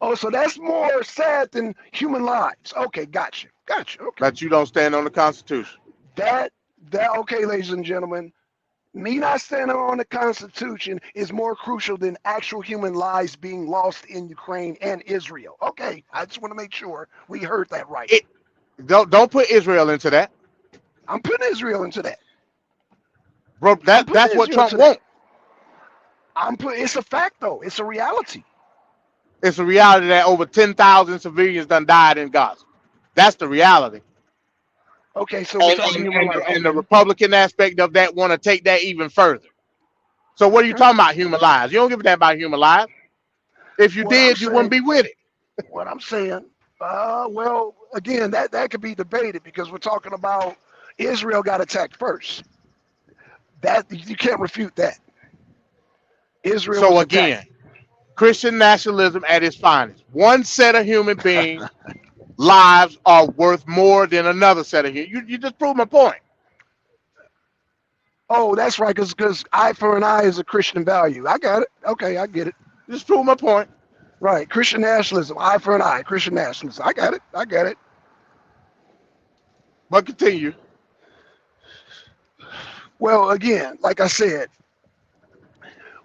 Oh, so that's more sad than human lives. Okay, gotcha. Okay. That you don't stand on the Constitution. That okay, ladies and gentlemen. Me not standing on the Constitution is more crucial than actual human lives being lost in Ukraine and Israel. Okay, I just want to make sure we heard that right. Don't put Israel into that. I'm putting Israel into that. Bro, that's what Trump wants. It's a fact though. It's a reality. It's a reality that over 10,000 civilians done died in Gaza. That's the reality. Okay, so we're And, talking and, human and, life. the, and the Republican aspect of that want to take that even further. So what are you Okay. talking about, human lives? You don't give a damn about human lives. If you What I'm did, you wouldn't saying, be with it. what I'm saying, well, again, that could be debated because we're talking about Israel got attacked first. That you can't refute that. Israel So was attacked. again, Christian nationalism at its finest. One set of human beings' lives are worth more than another set of humans. You just proved my point. Oh, that's right, because eye for an eye is a Christian value. I got it. Okay, I get it. You just proved my point. Right, Christian nationalism, eye for an eye, Christian nationalism. I got it. I got it. But continue. Well, again, like I said,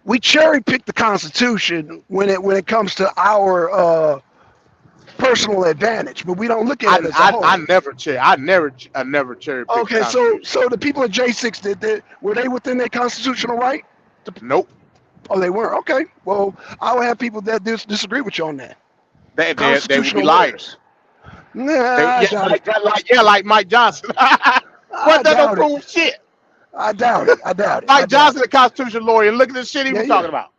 we cherry pick the Constitution when it comes to our personal advantage, but we don't look at it as a I whole. never cherry picked the Okay, so Constitution. so the people at J6 were they within their constitutional right? Nope. Oh, they weren't. Okay, well, I would have people that disagree with you on that. They would be Constitutional liars. lawyers. Nah, I doubt it. Like Mike Johnson. I What that don't doubt it. prove shit. I doubt it. I doubt it. I Mike doubt Johnson, it. the Constitution lawyer, and look at the shit he Yeah, was yeah. talking about.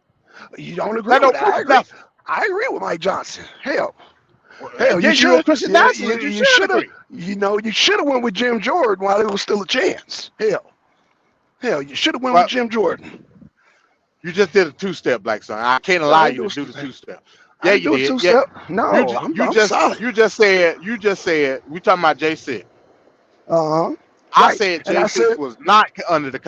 You don't agree That with don't that? I prove agree. nothing. I agree with Mike Johnson. Hell, Yeah, you you're a should. Christian Yeah, nationalist. You you should should have. agree. You should have went with Jim Jordan while there was still a chance. Hell, you should have went with Well, Jim Jordan. you just did a two-step, Black Son. I can't I allow didn't you do to do the a, two-step. I Yeah, didn't you do a did. Yeah, two-step. No, I'm solid. you just said we talking about J6. Uh huh. I Right. said And I J6 said, was not under the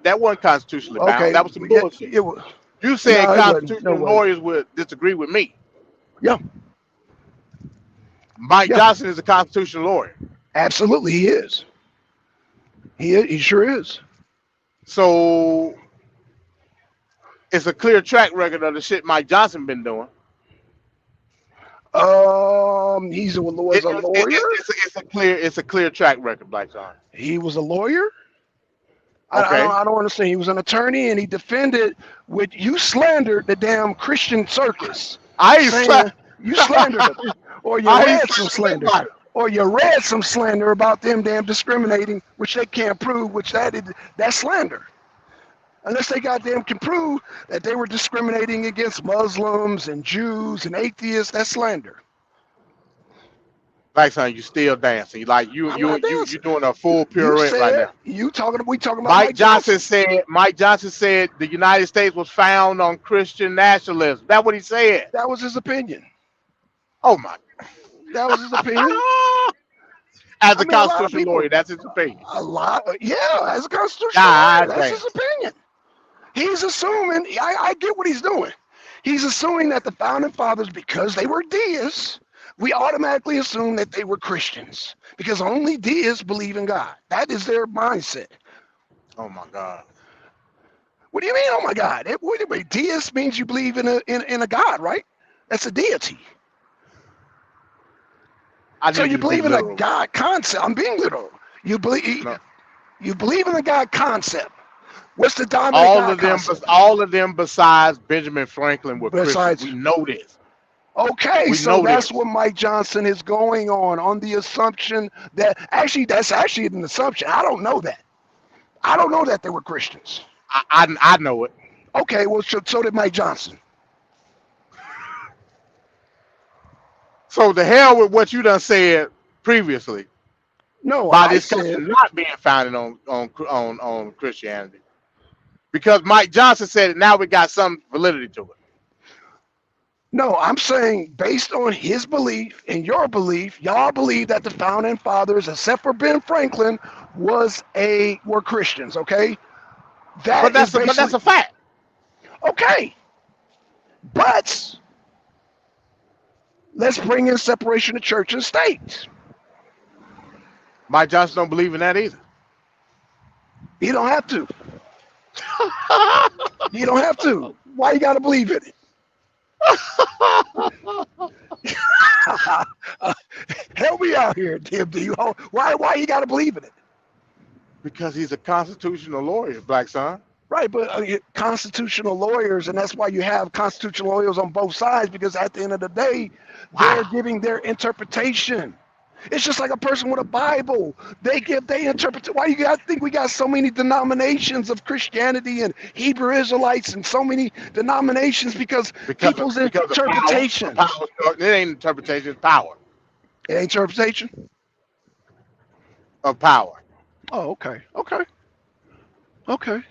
that wasn't constitutionally bound. okay, That was some yeah, bullshit. it was. You said No, it wasn't. No, it constitutional wasn't. lawyers would disagree with me. Yeah, Mike yeah, Johnson is a constitutional lawyer. absolutely, he is. He sure is. So it's a clear track record of the shit Mike Johnson been doing. He was a lawyer. It's a clear track record, Black John. He was a lawyer. Okay. I don't understand. He was an attorney and he defended with you slandered the damn Christian circus, I ain't saying you slandered them, or you I ain't read some slander, anybody. or you read some slander about them damn discriminating, which they can't prove, which that's slander. Unless they goddamn can prove that they were discriminating against Muslims and Jews and atheists, that's slander. Black Son, you still dancing. Like I'm not you dancing. doing a full You pirouette right said now. we talking about Mike Johnson. Mike Johnson said the United States was found on Christian nationalism. That's what he said. That was his opinion. Oh my. That was his opinion. As I a mean, a lot of constitutional people, lawyer, that's his opinion. yeah, as a constitutional lawyer, God that's damn. his opinion. He's assuming, I get what he's doing. He's assuming that the founding fathers, because they were deists, we automatically assume that they were Christians because only deists believe in God. That is their mindset. Oh my God. What do you mean, oh my God? Wait, deist means you believe in a God, right? That's a deity. I So need you you to be believe in a literal. God concept. I'm being literal. You believe No. in the God concept. What's the dominant God concept? All of them besides Benjamin Franklin were Christians. Besides, We know this. okay, We so know that's this. what Mike Johnson is going on the assumption that that's actually an assumption. I don't know that. I don't know that they were Christians. I know it. Okay, well, so did Mike Johnson. So the hell with what you done said previously No, by I this said, country not being founded on Christianity. Because Mike Johnson said it, now we got some validity to it. no, I'm saying based on his belief and your belief, y'all believe that the founding fathers, except for Ben Franklin, were Christians, okay? But That is that's basically a fact. okay. But let's bring in separation of church and state. Mike Johnson don't believe in that either. You don't have to. You don't have to. Why you gotta believe in it? Help me out here, Tim. Why you gotta believe in it? Because he's a constitutional lawyer, Black Son. Right, but constitutional lawyers, and that's why you have constitutional lawyers on both sides, because at the end of the day, they're Wow. giving their interpretation. It's just like a person with a Bible. They give their interpretation. Why you got think we got so many denominations of Christianity and Hebrew Israelites and so many denominations? Because people's Because of power. interpretation. It ain't interpretation, it's power It ain't interpretation? of power. Oh, okay. Okay. Okay.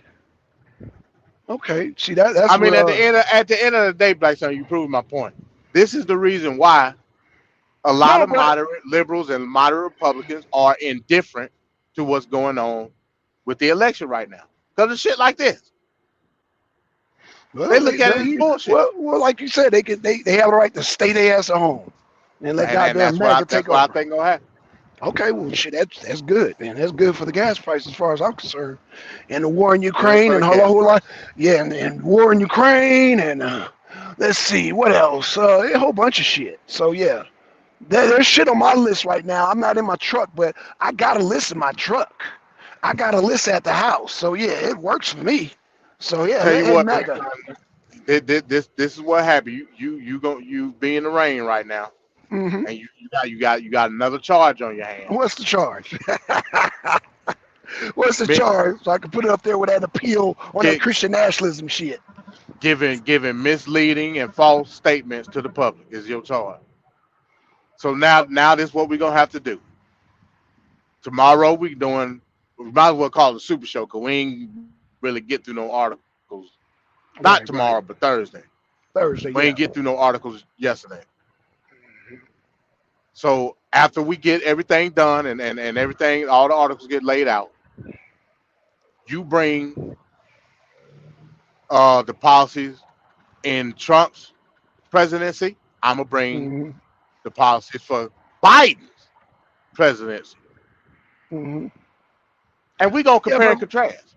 Okay. See that's I mean, what at the end of the day, Black Son, you proved my point. This is the reason why a lot no, of but moderate liberals and moderate Republicans are indifferent to what's going on with the election right now. Because of shit like this. They well, look at it as bullshit. well, like you said, they have a right to stay their ass at home and let And goddamn MAGA that's take what I over. think gonna happen. Okay, well, shit, that's good, man. That's good for the gas price as far as I'm concerned. And the war in Good Ukraine for and the a whole gas lot, price. yeah, and war in Ukraine and let's see what else, a whole bunch of shit. So yeah, there's shit on my list right now. I'm not in my truck, but I got a list in my truck. I got a list at the house. So yeah, it works for me. So yeah, Tell you hey what, Black MAGA. Son, this is what happened. You be in the rain right now, Hmm. and you got another charge on your hands. What's the charge? What's the Mi- charge? So I can put it up there with that appeal on that Get, Christian nationalism shit. giving misleading and false statements to the public is your charge. So now this is what we're gonna have to do. Tomorrow we might as well call it a super show because we ain't really get through no articles. Not Right, tomorrow, right. but Thursday. Thursday, We yeah. ain't get through no articles yesterday. So after we get everything done and everything, all the articles get laid out, you bring the policies in Trump's presidency. I'm gonna bring Hmm. the policies for Biden's presidency, Hmm. and we gonna Yeah, compare but and contrast.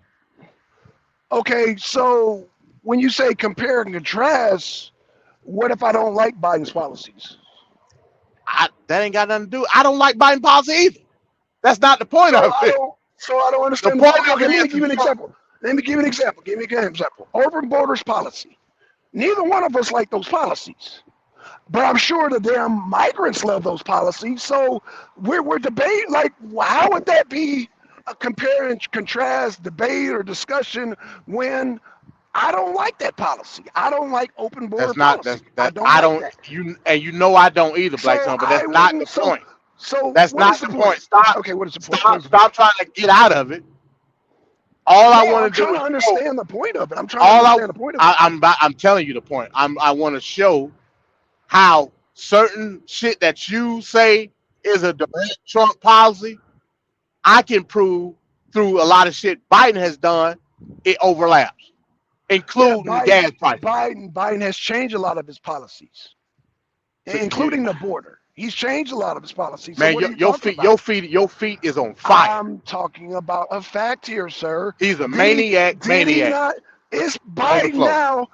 okay. So when you say compare and contrast, what if I don't like Biden's policies? That ain't got nothing to do. I don't like Biden policy either. That's not the point So of I it. don't. So I don't The understand. point Okay, of okay. it Let me is give to you an Trump. example. Let me give you an example. Give me an example. Open borders policy. Neither one of us like those policies. But I'm sure the damn migrants love those policies. So we're debating, like, how would that be a compare and contrast debate or discussion when I don't like that policy? I don't like open border That's not policy. that's I that don't I like don't that. you know I don't either, Black So Son, but I that's not the wouldn't. point. So That's what is not the the point? point. Stop Okay, what is the point? What stop is the point? stop trying to get out of it. All I No, want I'm to do trying is to show understand the point of it. I'm trying to all understand the point of it. I'm telling you the point. I want to show how certain shit that you say is a direct Trump policy, I can prove through a lot of shit Biden has done, it overlaps, Yeah, including gas prices. Biden has changed a lot of his policies, So you, including the border. He's changed a lot of his policies. So man, what are you talking about? your feet is on fire. I'm talking about a fact here, sir. He's a Did he did he maniac not? Is on the Biden floor. now?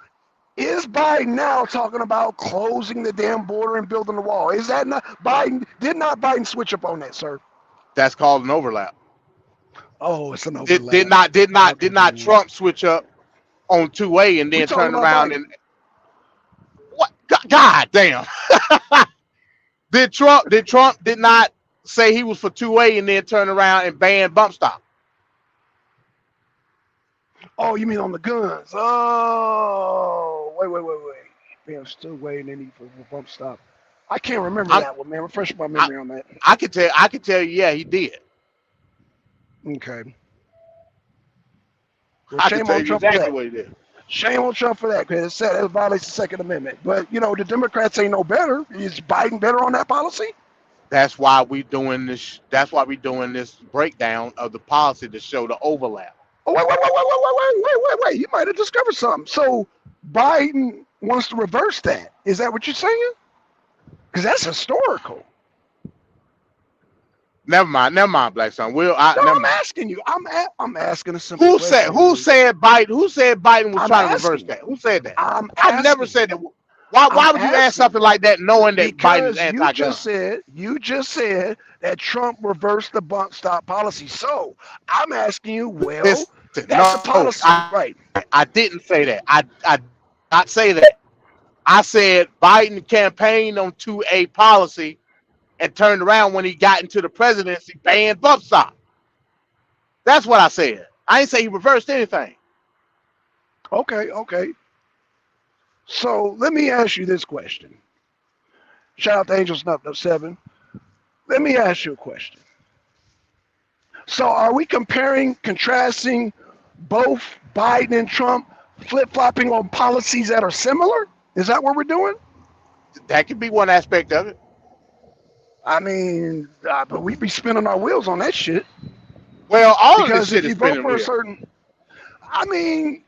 Is Biden now talking about closing the damn border and building the wall? Is that not Biden? Did not Biden switch up on that, sir? That's called an overlap. Oh, it's an Did overlap. did not Okay. Trump switch up on 2A and We then talking turn about around Biden. and what? God damn! Trump did not say he was for 2A and then turn around and ban bump stop? Oh, you mean on the guns? Oh, wait. Man, I'm still waiting any for bump stop. I can't remember I'm that one, man. Refresh my I, memory on that. I can tell you, yeah, he did. Okay. Well, I can shame tell on you Trump for exactly that. what he did. Shame on Trump for that, because it said it violates the Second Amendment. But the Democrats ain't no better. Is Biden better on that policy? That's why we doing this. That's why we doing this breakdown of the policy to show the overlap. Oh, wait. You might have discovered something. So Biden wants to reverse that. Is that what you're saying? Because that's historical. Never mind, Black Son. No, Never I'm mind. asking you. I'm asking a simple question. Who said Biden was I'm trying to reverse asking that? you. Who said that? I'm I never asking said you. that. I'm Why would you ask asking something you like that knowing that Biden is because anti-gun? you just said that Trump reversed the bump stop policy. So I'm asking you, well, Listen, That's the No, policy, right? I didn't say that. I did not say that. I said Biden campaigned on to a policy and turned around when he got into the presidency, banned bump stock. That's what I said. I ain't say he reversed anything. Okay, okay. So let me ask you this question. Shout out to Angels Snuff 7. Let me ask you a question. So are we comparing, contrasting both Biden and Trump flip-flopping on policies that are similar? Is that what we're doing? That could be one aspect of it. I mean, but we be spinning our wheels on that shit. Well, all of this Because if shit is you vote spinning for a wheels. certain, I mean,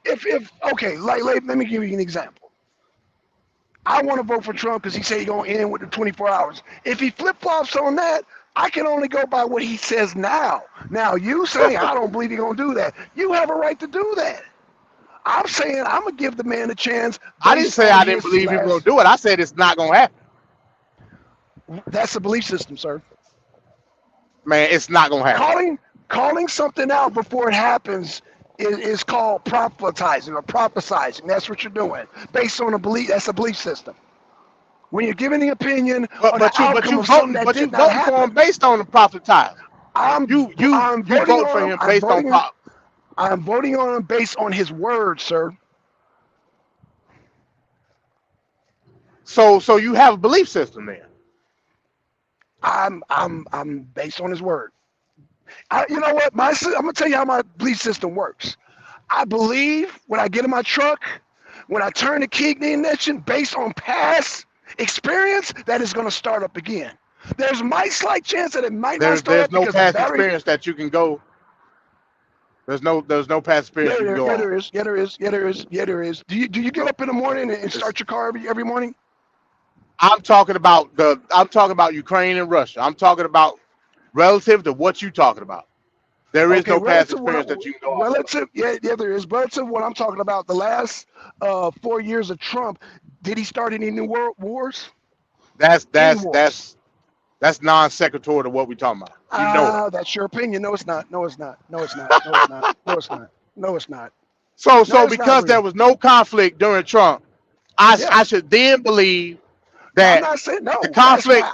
if okay, let me give you an example. I want to vote for Trump because he said he's gonna end with the 24 hours. If he flip flops on that, I can only go by what he says now. Now you saying I don't believe he's gonna do that. You have a right to do that. I'm saying I'm gonna give the man a chance I didn't based say on I didn't his believe he was going last. to do it. I said it's not going to happen. That's a belief system, sir. Man, it's not going to happen. Calling something out before it happens is called prophetizing or prophesizing. That's what you're doing based on a belief. That's a belief system. When you're giving the opinion But on the but you but outcome you of something voting that but you did not voting for him happen, based on the prophet time. I'm I'm You voting vote for on him. him based on prop. I'm voting on him based on his words, sir. So you have a belief system there. I'm based on his word. You know what? I'm gonna tell you how my belief system works. I believe when I get in my truck, when I turn the key ignition, based on past experience, that is gonna start up again. There's might slight chance that it might not start There's up no because the past battery. experience that you can go. There's no past experience you can go Yeah, on. there is. Yeah, there is. Yeah, there is. Yeah, there is. Do you get No, up in the morning and it's, start your car every morning? I'm talking about Ukraine and Russia. I'm talking about relative to what you talking about. There is Okay, no past experience that you can go off of. relative, yeah, there is. Relative, what I'm talking about, the last 4 years of Trump, did he start any new world wars? That's Any that's wars? that's that's non sequitur to what we talking about. You know it. That's your opinion. No, it's not. No, it's not. No, it's not. No, it's not. No, it's not. No, it's not. No, So it's not because there real. was no conflict during Trump, Yeah. I should then believe No, I'm that not saying the no. conflict.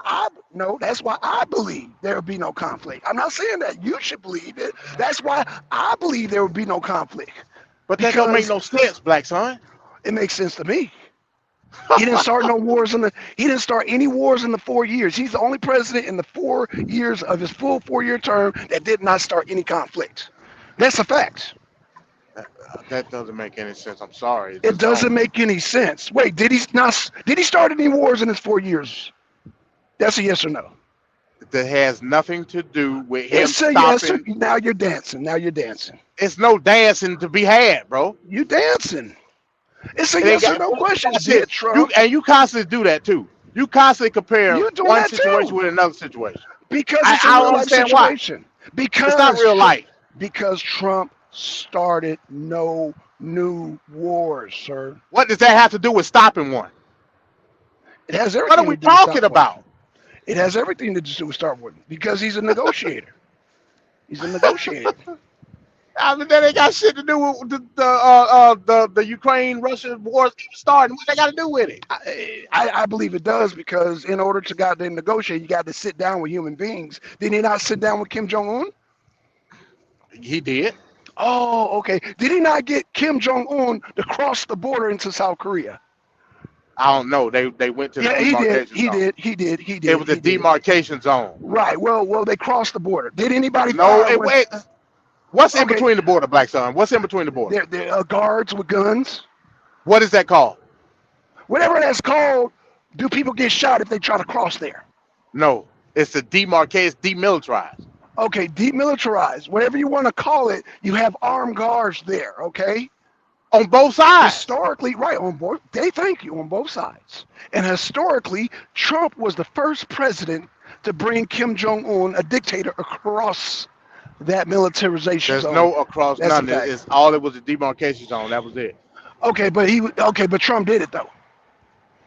That's why I believe there will be no conflict. I'm not saying that you should believe it. That's why I believe there will be no conflict But that don't make because no sense, black son. it makes sense to me. He didn't start no wars he didn't start any wars in the 4 years. He's the only president in the 4 years of his full 4 year term that did not start any conflict. That's a fact. That doesn't make any sense. I'm sorry. It It just don't. doesn't make any sense. Wait, did he start any wars in his 4 years? That's a yes or no. That has nothing to do with him It's a yes or stopping. now you're dancing. Now you're dancing. It's no dancing to be had, bro. You dancing. It's a It ain't yes or got no question. that shit. Did Trump? You constantly do that too. You constantly compare You doing one that situation too. with another situation. Because it's a I real don't life understand why. situation. It's not Because real life. because Trump started no new wars, sir. What does that have to do with stopping one? It has What are everything we to do with stop talking one. about? It has everything to do with start one because he's a negotiator. He's a negotiator. I mean, that ain't got shit to do with the Ukraine Russia wars starting. What they got to do with it? I believe it does because in order to goddamn negotiate, you got to sit down with human beings. Did he not sit down with Kim Jong Un? He did. Oh, okay. Did he not get Kim Jong Un to cross the border into South Korea? I don't know. They went to the Yeah, he did. demarcation He zone. did. He did. He It did. was the He did. demarcation zone. Right. Well, they crossed the border. Did anybody No, fire when? wait. What's in Okay, between the border, black son? What's in between the border? they're guards with guns. What is that called? Whatever that's called. Do people get shot if they try to cross there? No, it's the demarcation. It's demilitarized Okay, demilitarized. Whatever you want to call it, you have armed guards there. Okay. on both sides. Historically, right on both. They thank you on both sides. And historically, Trump was the first president to bring Kim Jong Un, a dictator, across that militarization There's zone. no across That's a none. fact. It's all it was a demarcation zone. That was it. Okay, but Trump did it though.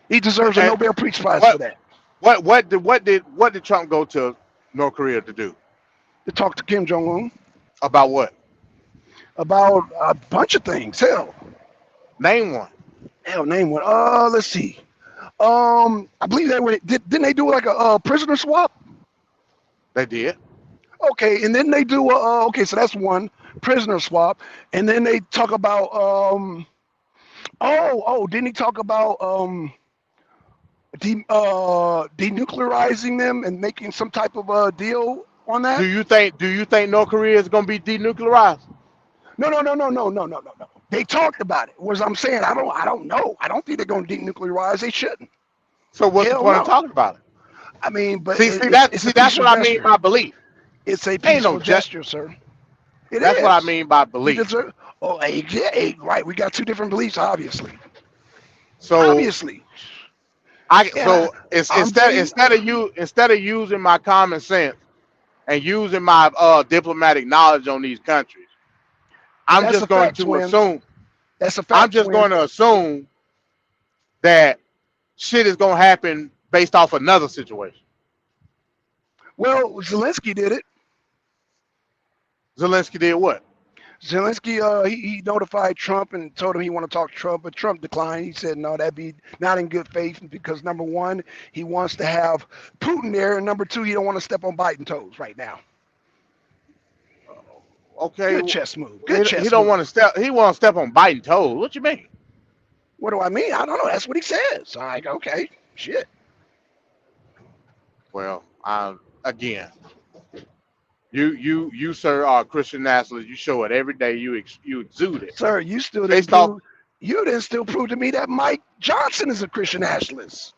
He deserves a And Nobel Peace Prize for what that. what did Trump go to North Korea to do? To talk to Kim Jong Un. About what? About a bunch of things. Name one. Name one. Let's see. I believe they were. Didn't they do like a prisoner swap? They did. Okay, and then they do a. Okay, so that's one prisoner swap, and then they talk about didn't he talk about denuclearizing them and making some type of a deal on Do that? you think North Korea is gonna be denuclearized? No. They talked about it. What I'm saying, I don't know. I don't think they're going to denuclearize. They shouldn't. So what's the Hell point of no. talking about it? I mean, but it's a That's peaceful what I mean gesture. by belief. It's a Ain't no peaceful gesture, sir. It That's what I is. mean by You belief. deserve. Oh, hey, right. We got two different beliefs, obviously. So Obviously, and I'm very. instead of using my common sense and using my diplomatic knowledge on these countries, I'm That's a just going fact, to twin. assume That's a I'm fact, just twin. going to assume that shit is going to happen based off another situation. Well, Zelensky did it. Zelensky did what? Zelensky, he notified Trump and told him he want to talk to Trump, but Trump declined. He said no, that'd be not in good faith because number one, he wants to have Putin there, and number two, he don't want to step on Biden toes right now. Okay, Good chess move. Good he chess don't move. want to step. He want to step on Biden toes. What you mean? What do I mean? I don't know. That's what he says. I'm like, okay, shit. Well, again, you sir are a Christian nationalist. You show it every day. You exude it Sir, you still didn't based off. prove you didn't still prove to me that Mike Johnson is a Christian nationalist.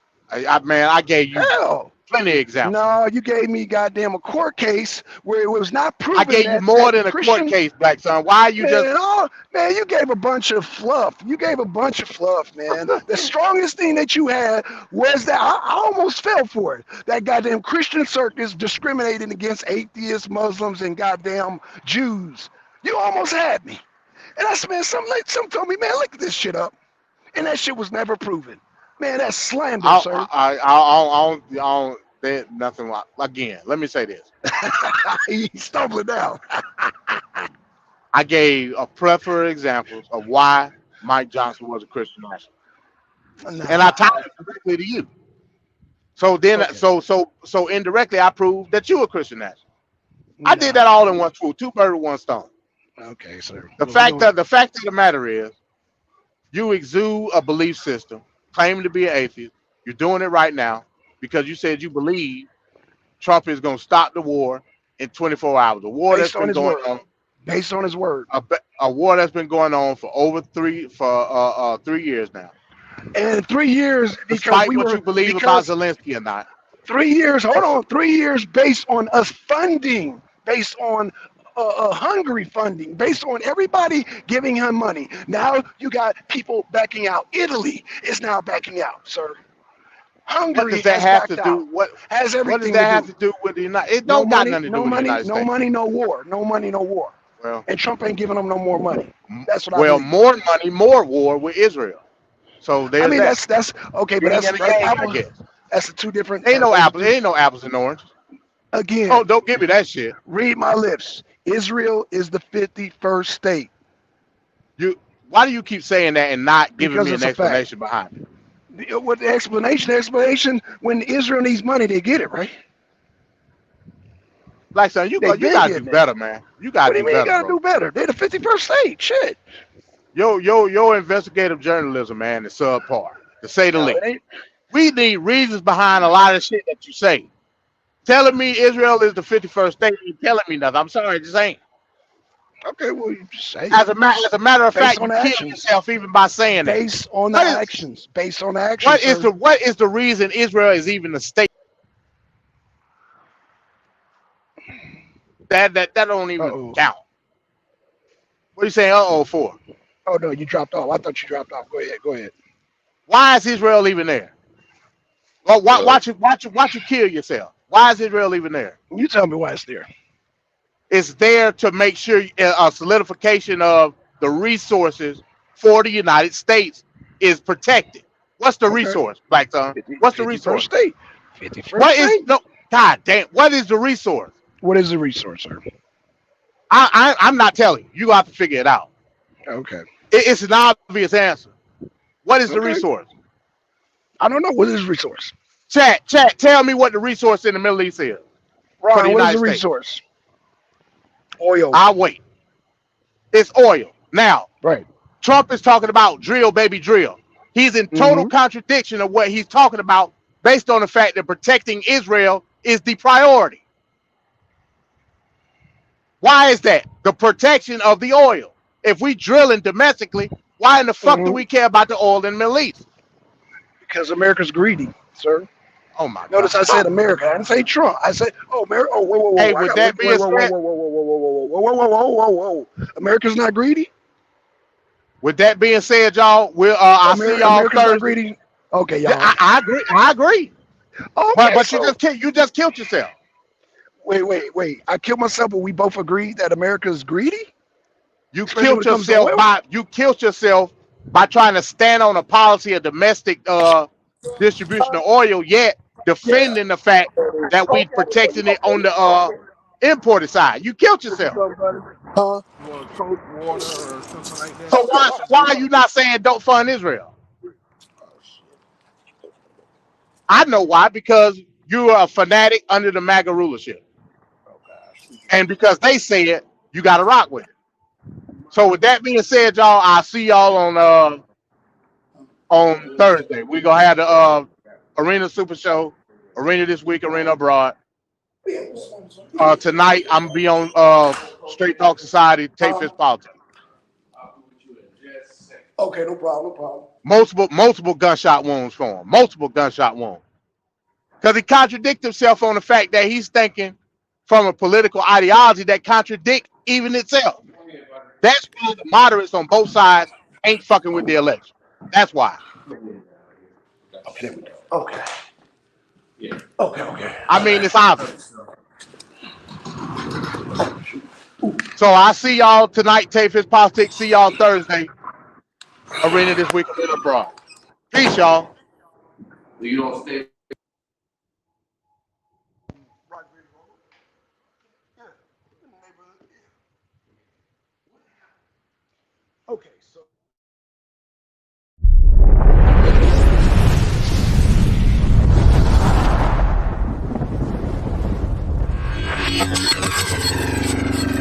Man, I gave you Hell. plenty of examples. No, you gave me goddamn a court case where it was not I proven gave you that more the than a court Christian case, black son. Why are you just? man, man, you gave a bunch of fluff. You gave a bunch of fluff, man. The strongest thing that you had was that I almost fell for it. That goddamn Christian circus discriminating against atheists, Muslims, and goddamn Jews. You almost had me. And I said, man, some told me, man, look this shit up. And that shit was never proven. Man, that's slander, sir. I don't there's nothing like. Again, let me say this. He's stumbling down. I gave a plethora of examples of why Mike Johnson was a Christian nationalist, and I Nah. tied it directly to you. So then, Okay. so indirectly, I proved that you a Christian nationalist. I did that Nah. all in one swoop, two birds with one stone. Okay, sir. The Well, we fact don't. that the fact of the matter is, you exude a belief system, claiming to be an atheist. You're doing it right now because you said you believe Trump is going to stop the war in 24 hours. A war that's Based on been his going word. on, Based on his word. a war that's been going on for over 3 years now. And 3 years because Despite we what were you believe about because Zelensky or not, 3 years. Hold that's on, 3 years based on us funding, based on Hungary funding, based on everybody giving him money. Now you got people backing out. Italy is now backing out, sir. what Hungary does that has have to backed do? out. Has What does everything to that have do. to do with the United? It No don't got money, nothing to do no with the money, United no States. money, no war. No money, no war. Well, And Trump ain't giving them no more money. That's what I well, believe. more money, more war with Israel. So I there's mean, that. that's okay, but Yin and that's yang, I apple. guess. That's the two different. Ain't no Those are apples. two. Ain't no apples and oranges. Again, Don't give me that shit. read my lips. Israel is the 51st state You. Why do you keep saying that and not giving because me an it's a fact. explanation behind it? What the explanation? The explanation, when Israel needs money, they get it, right? Like son, They you been gotta do getting it. better, man. You What gotta do you do mean you better, gotta bro. do better? They're the 51st state. Shit. Your investigative journalism, man, is subpar, to say the No, it least. ain't. We need reasons behind a lot of shit that you say. Telling me Israel is the 51st state ain't telling me nothing. I'm sorry, it just ain't. Okay, well, you just say As a matter of based fact, on you the kill actions. yourself even by saying that. Based on the What is actions. Based on the actions, sir. what is the reason Israel is even a state? That don't even Uh-oh. count. What are you saying? For? Oh, no, you dropped off. I thought you dropped off. Go ahead. Go ahead. Why is Israel even there? Well, watch you kill yourself. Why is Israel even there? You tell me why it's there. It's there to make sure a solidification of the resources for the United States is protected. What's the Okay. resource, Black Son? 50, What's the 51st resource? state. 51st What is state. no? God damn! What is the resource? What is the resource, sir? I'm not telling you. You have to figure it out. Okay. It's an obvious answer. What is the Okay. resource? I don't know. What is resource? Chat. Tell me what the resource in the Middle East is for the Ron, what is the United States. resource? Oil. I'll wait. It's oil. Now, Right. Trump is talking about drill, baby, drill. He's in total Mm-hmm. contradiction of what he's talking about based on the fact that protecting Israel is the priority. Why is that? The protection of the oil. If we drilling domestically, why in the fuck do Mm-hmm. we care about the oil in the Middle East? Because America's greedy, sir. Oh my Notice I God. said America. I didn't say Trump. I said, oh, America. Oh, whoa, whoa, Hey, whoa. I with got wait, that wait, being whoa, whoa, said, whoa, whoa, whoa, whoa, whoa, whoa, whoa, whoa, whoa, whoa, whoa. America's not greedy. y'all, I'll see y'all America's not Thursday. greedy. Okay, Yeah, y'all. I agree. I agree. Okay, But so you just killed yourself. wait. I killed myself, but we both agree that America's greedy, You especially when killed it comes to yourself oil. by trying to stand on a policy of domestic distribution of oil, yet defending the fact that we protecting it on the imported side. You killed yourself. Huh? You want a Coke, water, or something like that? So why are you not saying don't fund Israel? I know why, because you are a fanatic under the MAGA rulership. And because they say it, you gotta rock with it. So with that being said, y'all, I'll see y'all on Thursday. We're gonna have the Arena Super Show, Arena this week, Arena abroad. Tonight I'm gonna be on Straight Talk Society, Tape Fist Politics. Okay, no problem, no problem. Multiple gunshot wounds for him. Multiple gunshot wounds. Because he contradicts himself on the fact that he's thinking from a political ideology that contradict even itself. That's why the moderates on both sides ain't fucking with the election. That's why. Okay, there we go. Okay. Okay. I All mean, right. it's obvious. So I see y'all tonight, Tape His Politics. See y'all Thursday. Arena this week, Arena abroad. Peace, y'all. Okay.